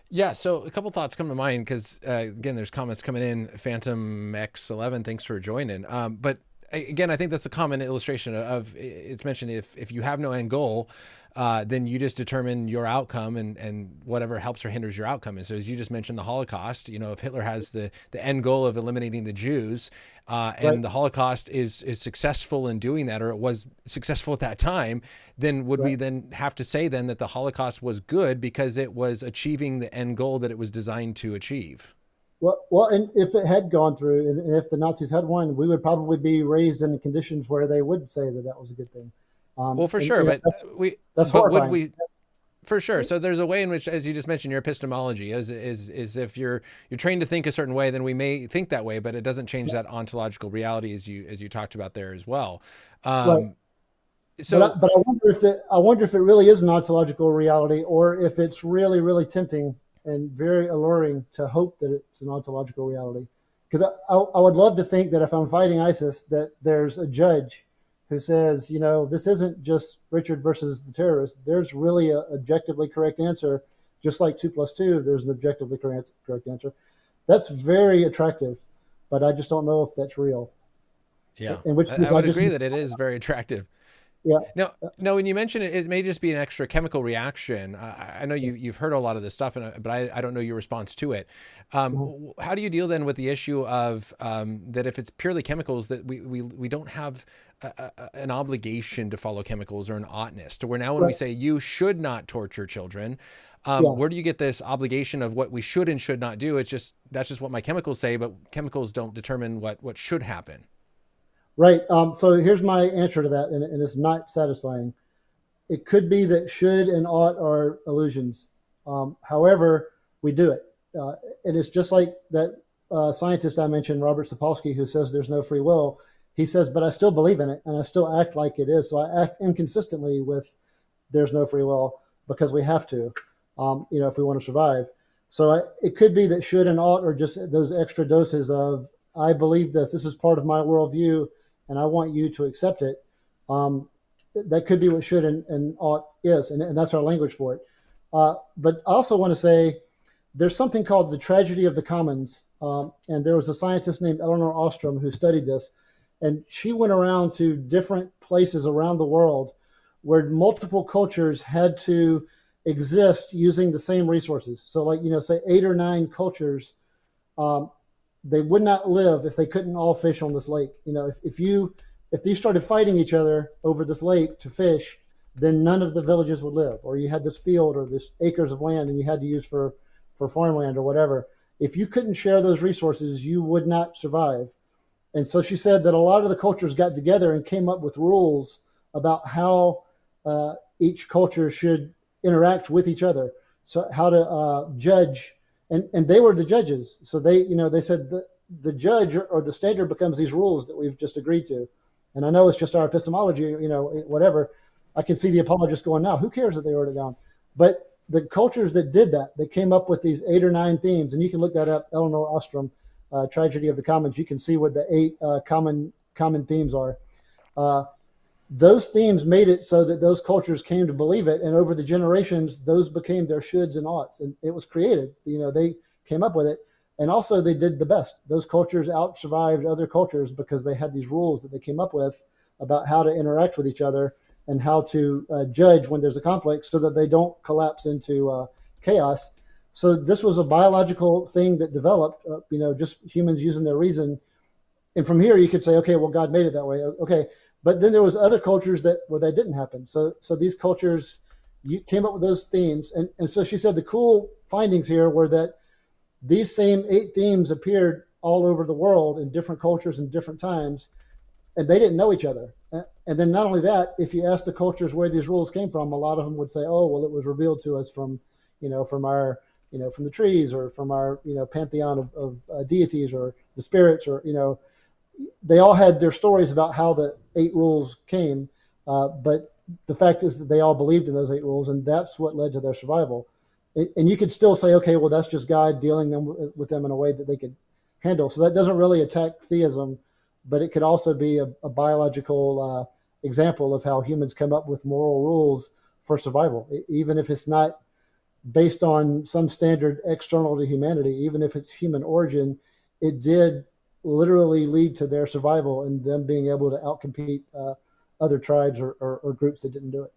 Yeah, so a couple thoughts come to mind because, again, there's comments coming in. Phantom X11, thanks for joining. But again, I think that's a common illustration of it's mentioned if you have no end goal, then you just determine your outcome and whatever helps or hinders your outcome. And so as you just mentioned, the Holocaust, if Hitler has the end goal of eliminating the Jews and Right. the Holocaust is successful in doing that, or it was successful at that time, then would we then have to say then that the Holocaust was good because it was achieving the end goal that it was designed to achieve? Well, and if it had gone through, and if the Nazis had won, we would probably be raised in conditions where they would say that was a good thing. Well, for sure, but that's but horrifying. would we? For sure. So there's a way in which, as you just mentioned, your epistemology is if you're trained to think a certain way, then we may think that way, but it doesn't change that ontological reality as you talked about there as well. Right. So, but I wonder if it really is an ontological reality, or if it's really, really tempting and very alluring to hope that it's an ontological reality. Because I would love to think that if I'm fighting ISIS, that there's a judge who says, this isn't just Richard versus the terrorist. There's really an objectively correct answer, just like 2 + 2. There's an objectively correct answer. That's very attractive, but I just don't know if that's real. yeah, In which case, I would agree that it is very attractive. Yeah. No, when you mention it, it may just be an extra chemical reaction. I know you've heard a lot of this stuff, but I don't know your response to it. How do you deal then with the issue of that if it's purely chemicals, that we don't have an obligation to follow chemicals or an oughtness to where now when we say you should not torture children, where do you get this obligation of what we should and should not do? That's just what my chemicals say, but chemicals don't determine what should happen. Right. So here's my answer to that, and it's not satisfying. It could be that should and ought are illusions. However, we do it. And it's just like that scientist I mentioned, Robert Sapolsky, who says there's no free will. He says, but I still believe in it, and I still act like it is. So I act inconsistently with there's no free will because we have to, if we want to survive. So it could be that should and ought are just those extra doses of, I believe this. This is part of my worldview, and I want you to accept it. That could be what should and ought is, and that's our language for it. But I also want to say there's something called the tragedy of the commons, and there was a scientist named Eleanor Ostrom who studied this, and she went around to different places around the world where multiple cultures had to exist using the same resources. So, like, say 8 or 9 cultures, um, they would not live if they couldn't all fish on this lake. If these started fighting each other over this lake to fish, then none of the villages would live. Or you had this field or this acres of land and you had to use for farmland or whatever. If you couldn't share those resources, you would not survive. And so she said that a lot of the cultures got together and came up with rules about how each culture should interact with each other. So how to judge, and they were the judges. So they said the judge or the standard becomes these rules that we've just agreed to. And I know it's just our epistemology, whatever. I can see the apologists going, now, who cares that they wrote it down? But the cultures that did that, they came up with these 8 or 9 themes, and you can look that up, Eleanor Ostrom, Tragedy of the Commons. You can see what the 8 common themes are. Those themes made it so that those cultures came to believe it, and over the generations, those became their shoulds and oughts, and it was created. They came up with it, and also they did the best. Those cultures out-survived other cultures because they had these rules that they came up with about how to interact with each other and how to judge when there's a conflict so that they don't collapse into chaos. So this was a biological thing that developed, just humans using their reason. And from here, you could say, okay, well, God made it that way. Okay. But then there was other cultures where that didn't happen. So these cultures came up with those themes. And so she said the cool findings here were that these same 8 themes appeared all over the world in different cultures and different times, and they didn't know each other. And then not only that, if you ask the cultures where these rules came from, a lot of them would say, oh, well, it was revealed to us from the trees or from our, pantheon of deities or the spirits, or, they all had their stories about how the 8 rules came. But the fact is that they all believed in those 8 rules, and that's what led to their survival. And you could still say, okay, well, that's just God dealing with them in a way that they could handle. So that doesn't really attack theism, but it could also be a biological example of how humans come up with moral rules for survival, even if it's not based on some standard external to humanity. Even if it's human origin, it did literally lead to their survival and them being able to outcompete other tribes or groups that didn't do it.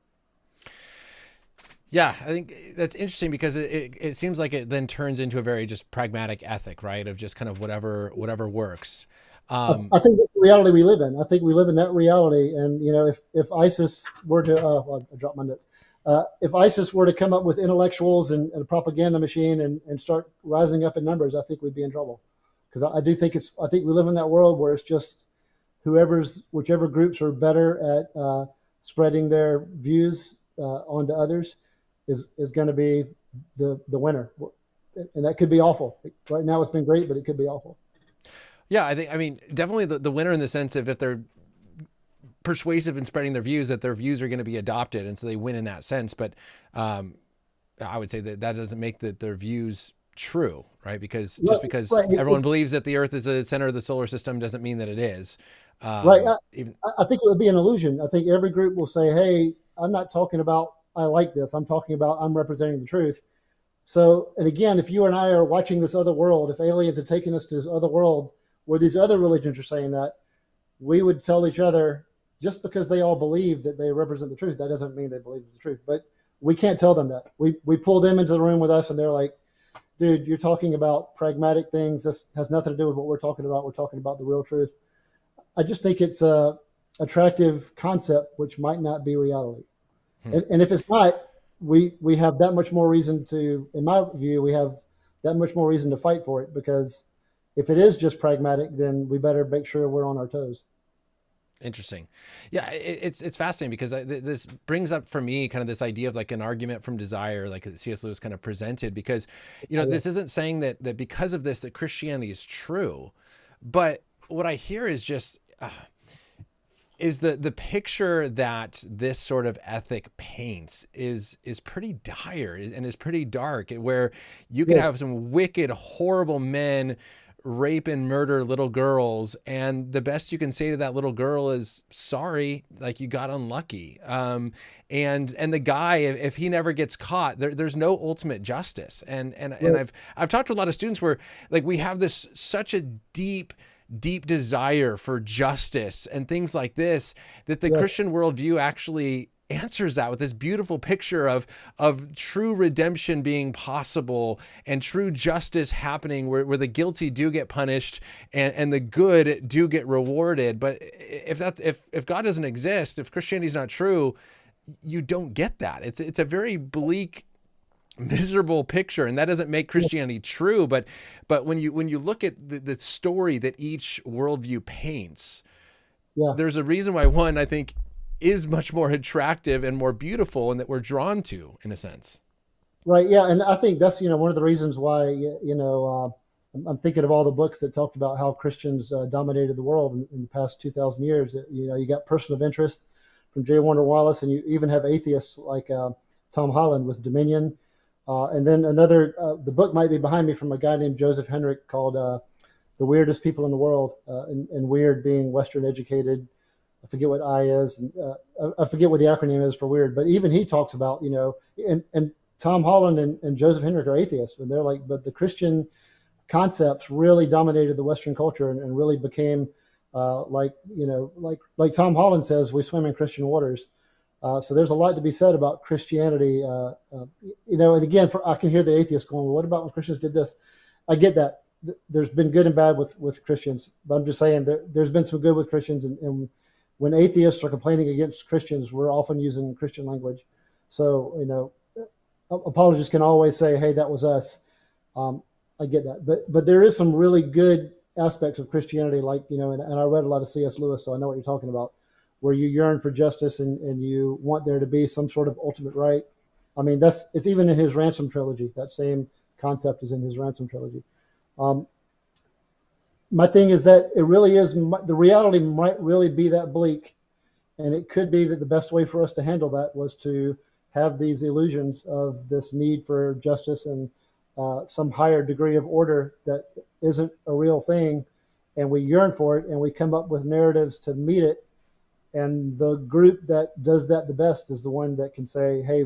Yeah, I think that's interesting because it seems like it then turns into a very just pragmatic ethic, right? Of just kind of whatever works. I think that's the reality we live in. I think we live in that reality. And, if ISIS were to, well, I dropped my notes. If ISIS were to come up with intellectuals and a propaganda machine and start rising up in numbers, I think we'd be in trouble. Because I think we live in that world where it's just whichever groups are better at spreading their views onto others is going to be the winner. And that could be awful. Right now it's been great, but it could be awful. Yeah, I mean, definitely the winner in the sense of if they're persuasive in spreading their views, that their views are going to be adopted. And so they win in that sense. But I would say that doesn't make their views true, right? Because just because everyone believes that the Earth is the center of the solar system doesn't mean that it is. Right. I think it would be an illusion. I think every group will say, hey, I'm not talking about I like this. I'm talking about I'm representing the truth. So, and again, if you and I are watching this other world, if aliens are taking us to this other world where these other religions are saying that, we would tell each other, just because they all believe that they represent the truth, that doesn't mean they believe it's the truth. But we can't tell them that. We pull them into the room with us and they're like, dude, you're talking about pragmatic things. This has nothing to do with what we're talking about. We're talking about the real truth. I just think it's a attractive concept, which might not be reality. And if it's not, we have that much more reason to, in my view, we have that much more reason to fight for it, because if it is just pragmatic, then we better make sure we're on our toes. Interesting. Yeah, it's fascinating because this brings up for me kind of this idea of like an argument from desire, like C.S. Lewis kind of presented, because, this isn't saying that because of this, that Christianity is true. But what I hear is just, is the picture that this sort of ethic paints is pretty dire and is pretty dark, where you could have some wicked, horrible men rape and murder little girls, and the best you can say to that little girl is sorry, like you got unlucky. And the guy, if he never gets caught, there's no ultimate justice. And I've talked to a lot of students where like we have this such a deep desire for justice and things like this, that the Christian worldview actually answers that with this beautiful picture of true redemption being possible and true justice happening where the guilty do get punished and the good do get rewarded. But if God doesn't exist, if Christianity is not true, you don't get that. It's a very bleak, miserable picture, and that doesn't make Christianity true. But when you look at the story that each worldview paints, Yeah. there's a reason why one, I think, is much more attractive and more beautiful, and that we're drawn to, in a sense. Right. Yeah. And I think that's, one of the reasons why, I'm thinking of all the books that talked about how Christians dominated the world in the past 2,000 years. You got Person of Interest from J. Warner Wallace, and you even have atheists like Tom Holland with Dominion. And then the book might be behind me, from a guy named Joseph Henrich, called The Weirdest People in the World, and weird being Western educated. I forget what I is, and I forget what the acronym is for weird, but even he talks about, and Tom Holland and Joseph Henrich are atheists, and they're like, but the Christian concepts really dominated the Western culture and really became like Tom Holland says, we swim in Christian waters. So there's a lot to be said about Christianity, and again, I can hear the atheists going, well, what about when Christians did this? I get that. There's been good and bad with Christians, but I'm just saying there's been some good with Christians, and when atheists are complaining against Christians, we're often using Christian language. So, apologists can always say, hey, that was us. I get that. But there is some really good aspects of Christianity, like, and I read a lot of C.S. Lewis, so I know what you're talking about, where you yearn for justice and you want there to be some sort of ultimate right. I mean, it's even in his Ransom trilogy. That same concept is in his Ransom trilogy. My thing is that it really is, the reality might really be that bleak. And it could be that the best way for us to handle that was to have these illusions of this need for justice and some higher degree of order that isn't a real thing. And we yearn for it, and we come up with narratives to meet it. And the group that does that the best is the one that can say, hey,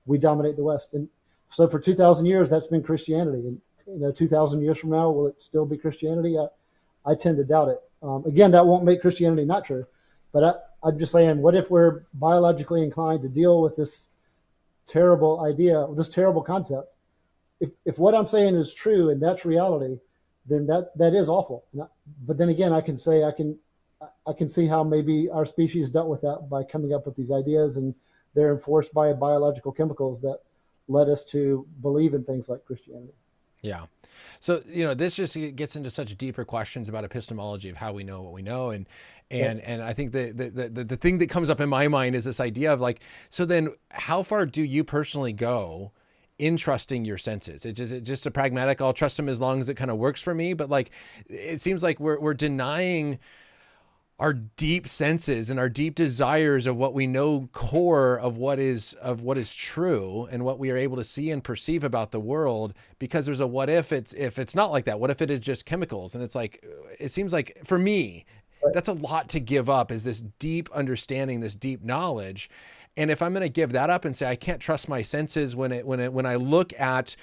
we dominate the West. And so for 2,000 years, that's been Christianity. And 2,000 years from now, will it still be Christianity? I tend to doubt it. Again, that won't make Christianity not true. But I'm just saying, what if we're biologically inclined to deal with this terrible idea, this terrible concept? If what I'm saying is true and that's reality, then that is awful. But then again, I can see how maybe our species dealt with that by coming up with these ideas, and they're enforced by biological chemicals that led us to believe in things like Christianity. Yeah. So, this just gets into such deeper questions about epistemology, of how we know what we know. And I think the thing that comes up in my mind is this idea of like, so then how far do you personally go in trusting your senses? It's just a pragmatic, I'll trust them as long as it kind of works for me. But like, it seems like we're denying our deep senses and our deep desires of what we know, core of what is true and what we are able to see and perceive about the world, because there's a what if it's not like that. What if it is just chemicals? And it's like, it seems like for me, that's a lot to give up, is this deep understanding, this deep knowledge. And if I'm going to give that up and say I can't trust my senses when I look at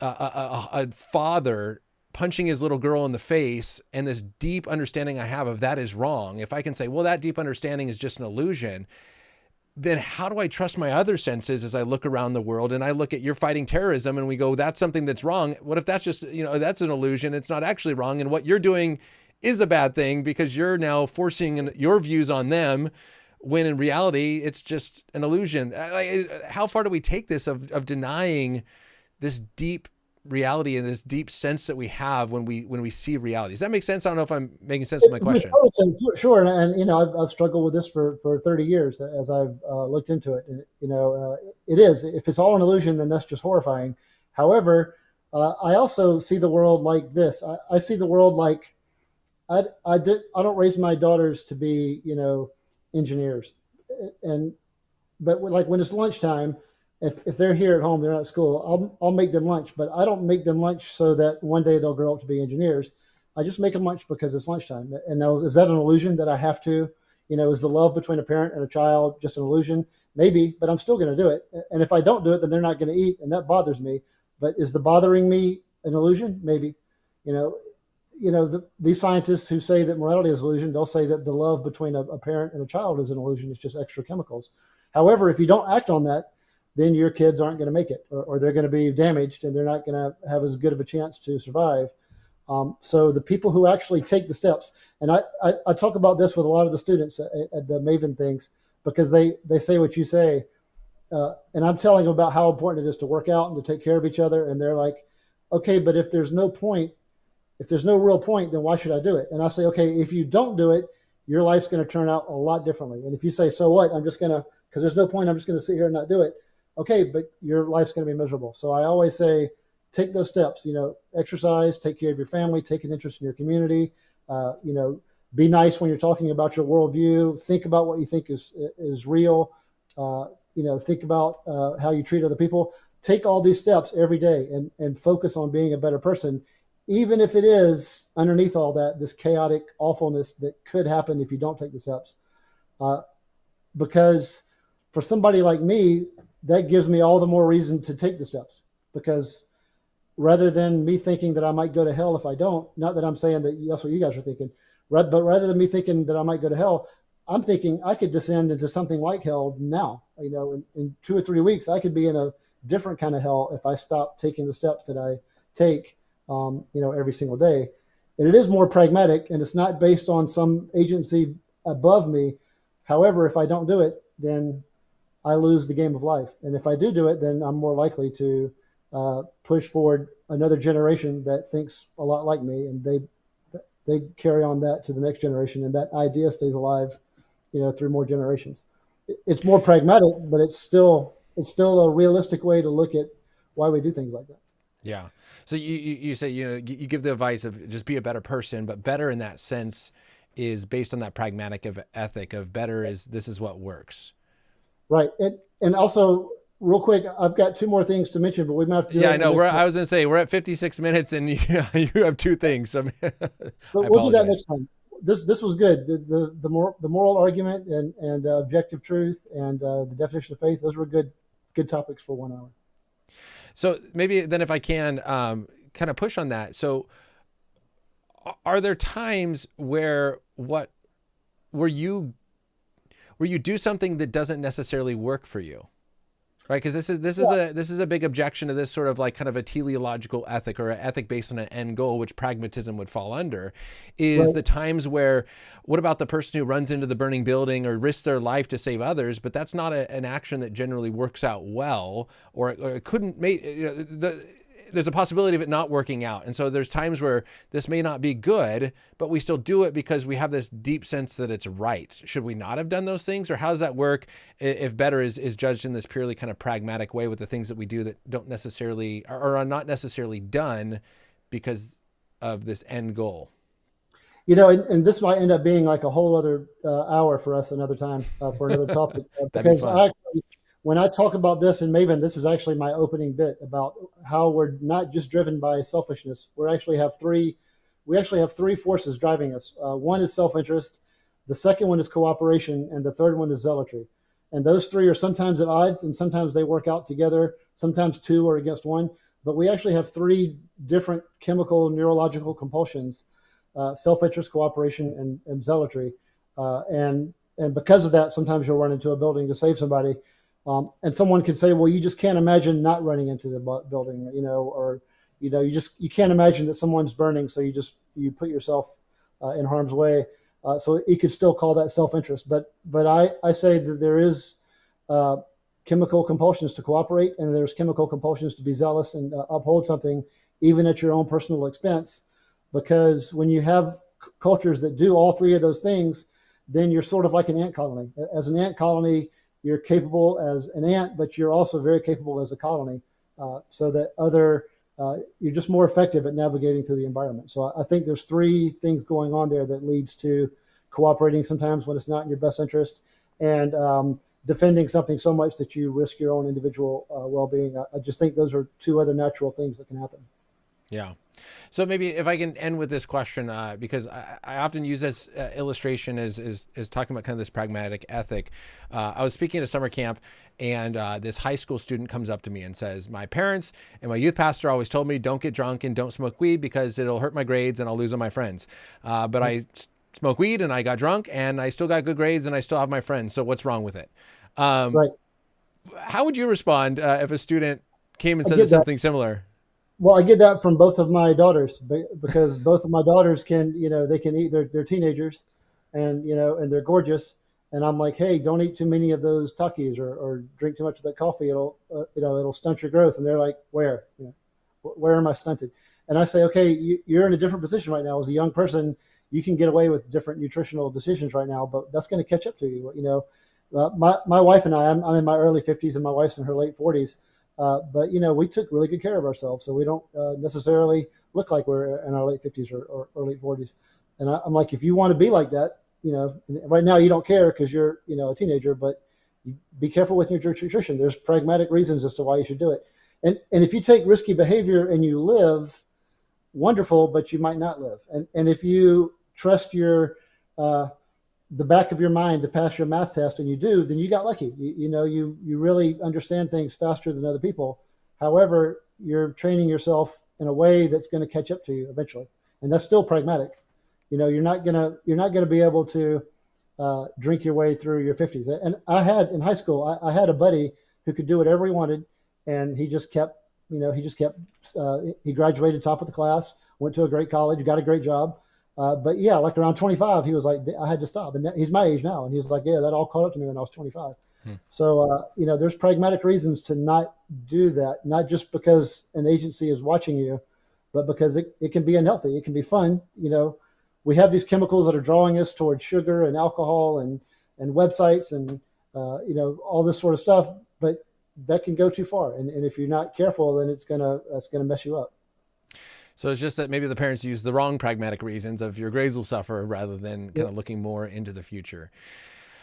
a father punching his little girl in the face, and this deep understanding I have of that is wrong, if I can say, well, that deep understanding is just an illusion, then how do I trust my other senses as I look around the world and I look at, you're fighting terrorism, and we go, that's something that's wrong. What if that's just, that's an illusion? It's not actually wrong. And what you're doing is a bad thing because you're now forcing your views on them, when in reality, it's just an illusion. How far do we take this of denying this deep reality and this deep sense that we have when we see reality? Does that make sense? I don't know if I'm making sense of my question. Sure. And I've struggled with this for 30 years as I've looked into it. And, it is, if it's all an illusion, then that's just horrifying. However, I also see the world like this. I see the world like, I don't raise my daughters to be, engineers. But like when it's lunchtime, if they're here at home, they're not at school, I'll make them lunch, but I don't make them lunch so that one day they'll grow up to be engineers. I just make them lunch because it's lunchtime. And now, is that an illusion that I have to, is the love between a parent and a child just an illusion? Maybe, but I'm still going to do it. And if I don't do it, then they're not going to eat, and that bothers me. But is the bothering me an illusion? Maybe. these scientists who say that morality is an illusion, they'll say that the love between a parent and a child is an illusion. It's just extra chemicals. However, if you don't act on that, then your kids aren't going to make it, or they're going to be damaged, and they're not going to have as good of a chance to survive. So the people who actually take the steps, and I talk about this with a lot of the students at the Maven things, because they say what you say, and I'm telling them about how important it is to work out and to take care of each other, and they're like, okay, but if there's no real point, then why should I do it? And I say, okay, if you don't do it, your life's going to turn out a lot differently. And if you say, so what? I'm just going to, because there's no point, I'm just going to sit here and not do it. Okay, but your life's going to be miserable. So I always say, take those steps, exercise, take care of your family, take an interest in your community, be nice when you're talking about your worldview, think about what you think is real, think about how you treat other people. Take all these steps every day and focus on being a better person, even if it is underneath all that, this chaotic awfulness that could happen if you don't take the steps. Because for somebody like me, that gives me all the more reason to take the steps, because rather than me thinking that I might go to hell if I don't, not that I'm saying that that's what you guys are thinking, but rather than me thinking that I might go to hell, I'm thinking I could descend into something like hell now. In 2 or 3 weeks, I could be in a different kind of hell if I stop taking the steps that I take, every single day. And it is more pragmatic, and it's not based on some agency above me. However, if I don't do it, then I lose the game of life. And if I do it, then I'm more likely to push forward another generation that thinks a lot like me, and they carry on that to the next generation, and that idea stays alive, through more generations. It's more pragmatic, but it's still a realistic way to look at why we do things like that. Yeah. So you say, you give the advice of just be a better person, but better in that sense is based on that pragmatic ethic of better is this is what works. Right. And also, real quick, I've got 2 more things to mention, but we might have to do I know. I was going to say, we're at 56 minutes and you have 2 things. So but we'll do that next time. This was good. The moral argument and objective truth and the definition of faith, those were good topics for 1 hour. So maybe then if I can kind of push on that. So are there times where you do something that doesn't necessarily work for you? Right, because this is a big objection to this sort of like kind of a teleological ethic, or an ethic based on an end goal, which pragmatism would fall under, is right. The times where, what about the person who runs into the burning building or risks their life to save others, but that's not an action that generally works out well, or it couldn't make there's a possibility of it not working out. And so there's times where this may not be good, but we still do it because we have this deep sense that it's right. Should we not have done those things? Or how does that work if better is judged in this purely kind of pragmatic way with the things that we do that don't necessarily, or are not necessarily done because of this end goal? And this might end up being like a whole other hour for us another time for another topic. Because when I talk about this in Maven, this is actually my opening bit about how we're not just driven by selfishness. We actually have three forces driving us. One is self-interest, the second one is cooperation, and the third one is zealotry. And those 3 are sometimes at odds, and sometimes they work out together. Sometimes 2 are against 1. But we actually have 3 different chemical neurological compulsions: self-interest, cooperation, and zealotry. And because of that, sometimes you'll run into a building to save somebody. And someone could say, well, you just can't imagine not running into the building, or you can't imagine that someone's burning, so you put yourself in harm's way. So you could still call that self-interest. But I say that there is chemical compulsions to cooperate, and there's chemical compulsions to be zealous and uphold something, even at your own personal expense. Because when you have cultures that do all 3 of those things, then you're sort of like an ant colony. As an ant colony, you're capable as an ant, but you're also very capable as a colony, so that you're just more effective at navigating through the environment. So I think there's 3 things going on there that leads to cooperating sometimes when it's not in your best interest, and defending something so much that you risk your own individual well-being. I just think those are 2 other natural things that can happen. Yeah. So maybe if I can end with this question, because I often use this illustration as talking about kind of this pragmatic ethic. I was speaking at a summer camp, and this high school student comes up to me and says, my parents and my youth pastor always told me, don't get drunk and don't smoke weed because it'll hurt my grades and I'll lose all my friends. But I smoke weed and I got drunk and I still got good grades and I still have my friends. So what's wrong with it? Right. How would you respond if a student came and said get something similar? Well, I get that from both of my daughters because both of my daughters can, they can eat. They're teenagers, and and they're gorgeous. And I'm like, hey, don't eat too many of those Takis or drink too much of that coffee. It'll, it'll stunt your growth. And they're like, where, where am I stunted? And I say, okay, you're in a different position right now as a young person. You can get away with different nutritional decisions right now, but that's going to catch up to you. My wife and I'm in my early 50s, and my wife's in her late 40s. But we took really good care of ourselves, so we don't necessarily look like we're in our late 50s or late 40s. And I'm like, if you want to be like that, right now you don't care because you're a teenager, but you be careful with your nutrition. There's pragmatic reasons as to why you should do it. And if you take risky behavior and you live, wonderful, but you might not live. And if you trust your the back of your mind to pass your math test and you do, then you got lucky. You really understand things faster than other people. However, you're training yourself in a way that's going to catch up to you eventually. And that's still pragmatic. You're not gonna be able to drink your way through your 50s. And I had in high school, I had a buddy who could do whatever he wanted, and he graduated top of the class, went to a great college, got a great job. But yeah, like around 25, he was like, I had to stop. And he's my age now. And he's like, yeah, that all caught up to me when I was 25. So, there's pragmatic reasons to not do that, not just because an agency is watching you, but because it can be unhealthy. It can be fun. We have these chemicals that are drawing us towards sugar and alcohol and websites and, all this sort of stuff, but that can go too far. And if you're not careful, then it's going to mess you up. So it's just that maybe the parents use the wrong pragmatic reasons of your grades will suffer rather than kind of looking more into the future.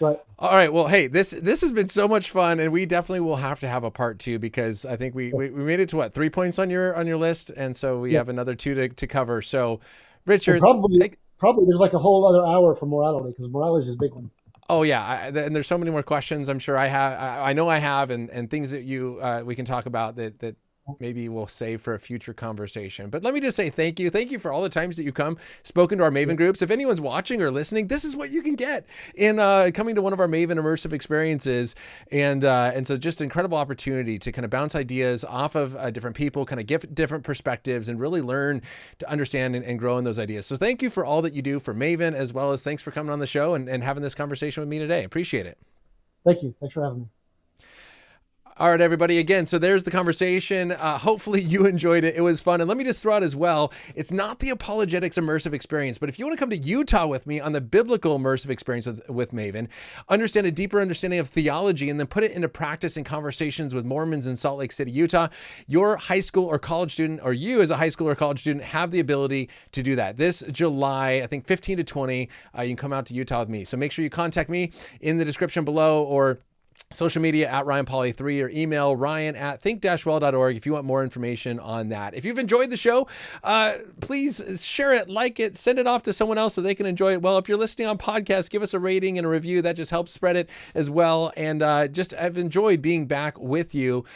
Right. All right. Well, hey, this has been so much fun, and we definitely will have to have a part 2 because I think we made it to what, 3 points on your list, and so we have another 2 to cover. So, Richard, and probably there's like a whole other hour for morality because morality is a big one. Oh yeah, and there's so many more questions. I'm sure I know I have, and things that we can talk about that maybe we'll save for a future conversation. But let me just say thank you. Thank you for all the times that you spoken to our Maven groups. If anyone's watching or listening, this is what you can get in coming to one of our Maven immersive experiences. And so just an incredible opportunity to kind of bounce ideas off of different people, kind of give different perspectives and really learn to understand and grow in those ideas. So thank you for all that you do for Maven, as well as thanks for coming on the show and having this conversation with me today. Appreciate it. Thank you. Thanks for having me. All right, everybody. Again, so there's the conversation. Hopefully you enjoyed it. It was fun. And let me just throw out as well, it's not the apologetics immersive experience, but if you want to come to Utah with me on the biblical immersive experience with Maven, understand a deeper understanding of theology, and then put it into practice in conversations with Mormons in Salt Lake City, Utah, your high school or college student, or you as a high school or college student, have the ability to do that. This July, I think 15 to 20, you can come out to Utah with me. So make sure you contact me in the description below, or social media at Ryan Pauly 3, or email ryan@think-well.org if you want more information on that. If you've enjoyed the show, please share it, like it, send it off to someone else so they can enjoy it. Well, if you're listening on podcast, give us a rating and a review. That just helps spread it as well. And I've enjoyed being back with you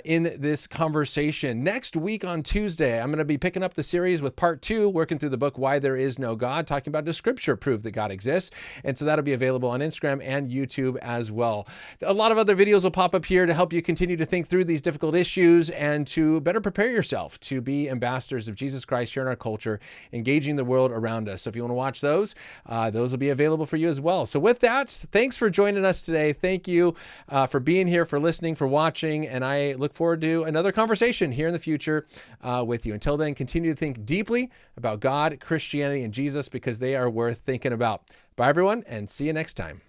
in this conversation. Next week on Tuesday, I'm going to be picking up the series with part 2, working through the book Why There Is No God, talking about does Scripture prove that God exists? And so that'll be available on Instagram and YouTube as well. A lot of other videos will pop up here to help you continue to think through these difficult issues and to better prepare yourself to be ambassadors of Jesus Christ here in our culture, engaging the world around us. So if you want to watch those will be available for you as well. So with that, thanks for joining us today. Thank you for being here, for listening, for watching, and I look forward to another conversation here in the future with you. Until then, continue to think deeply about God, Christianity, and Jesus, because they are worth thinking about. Bye, everyone, and see you next time.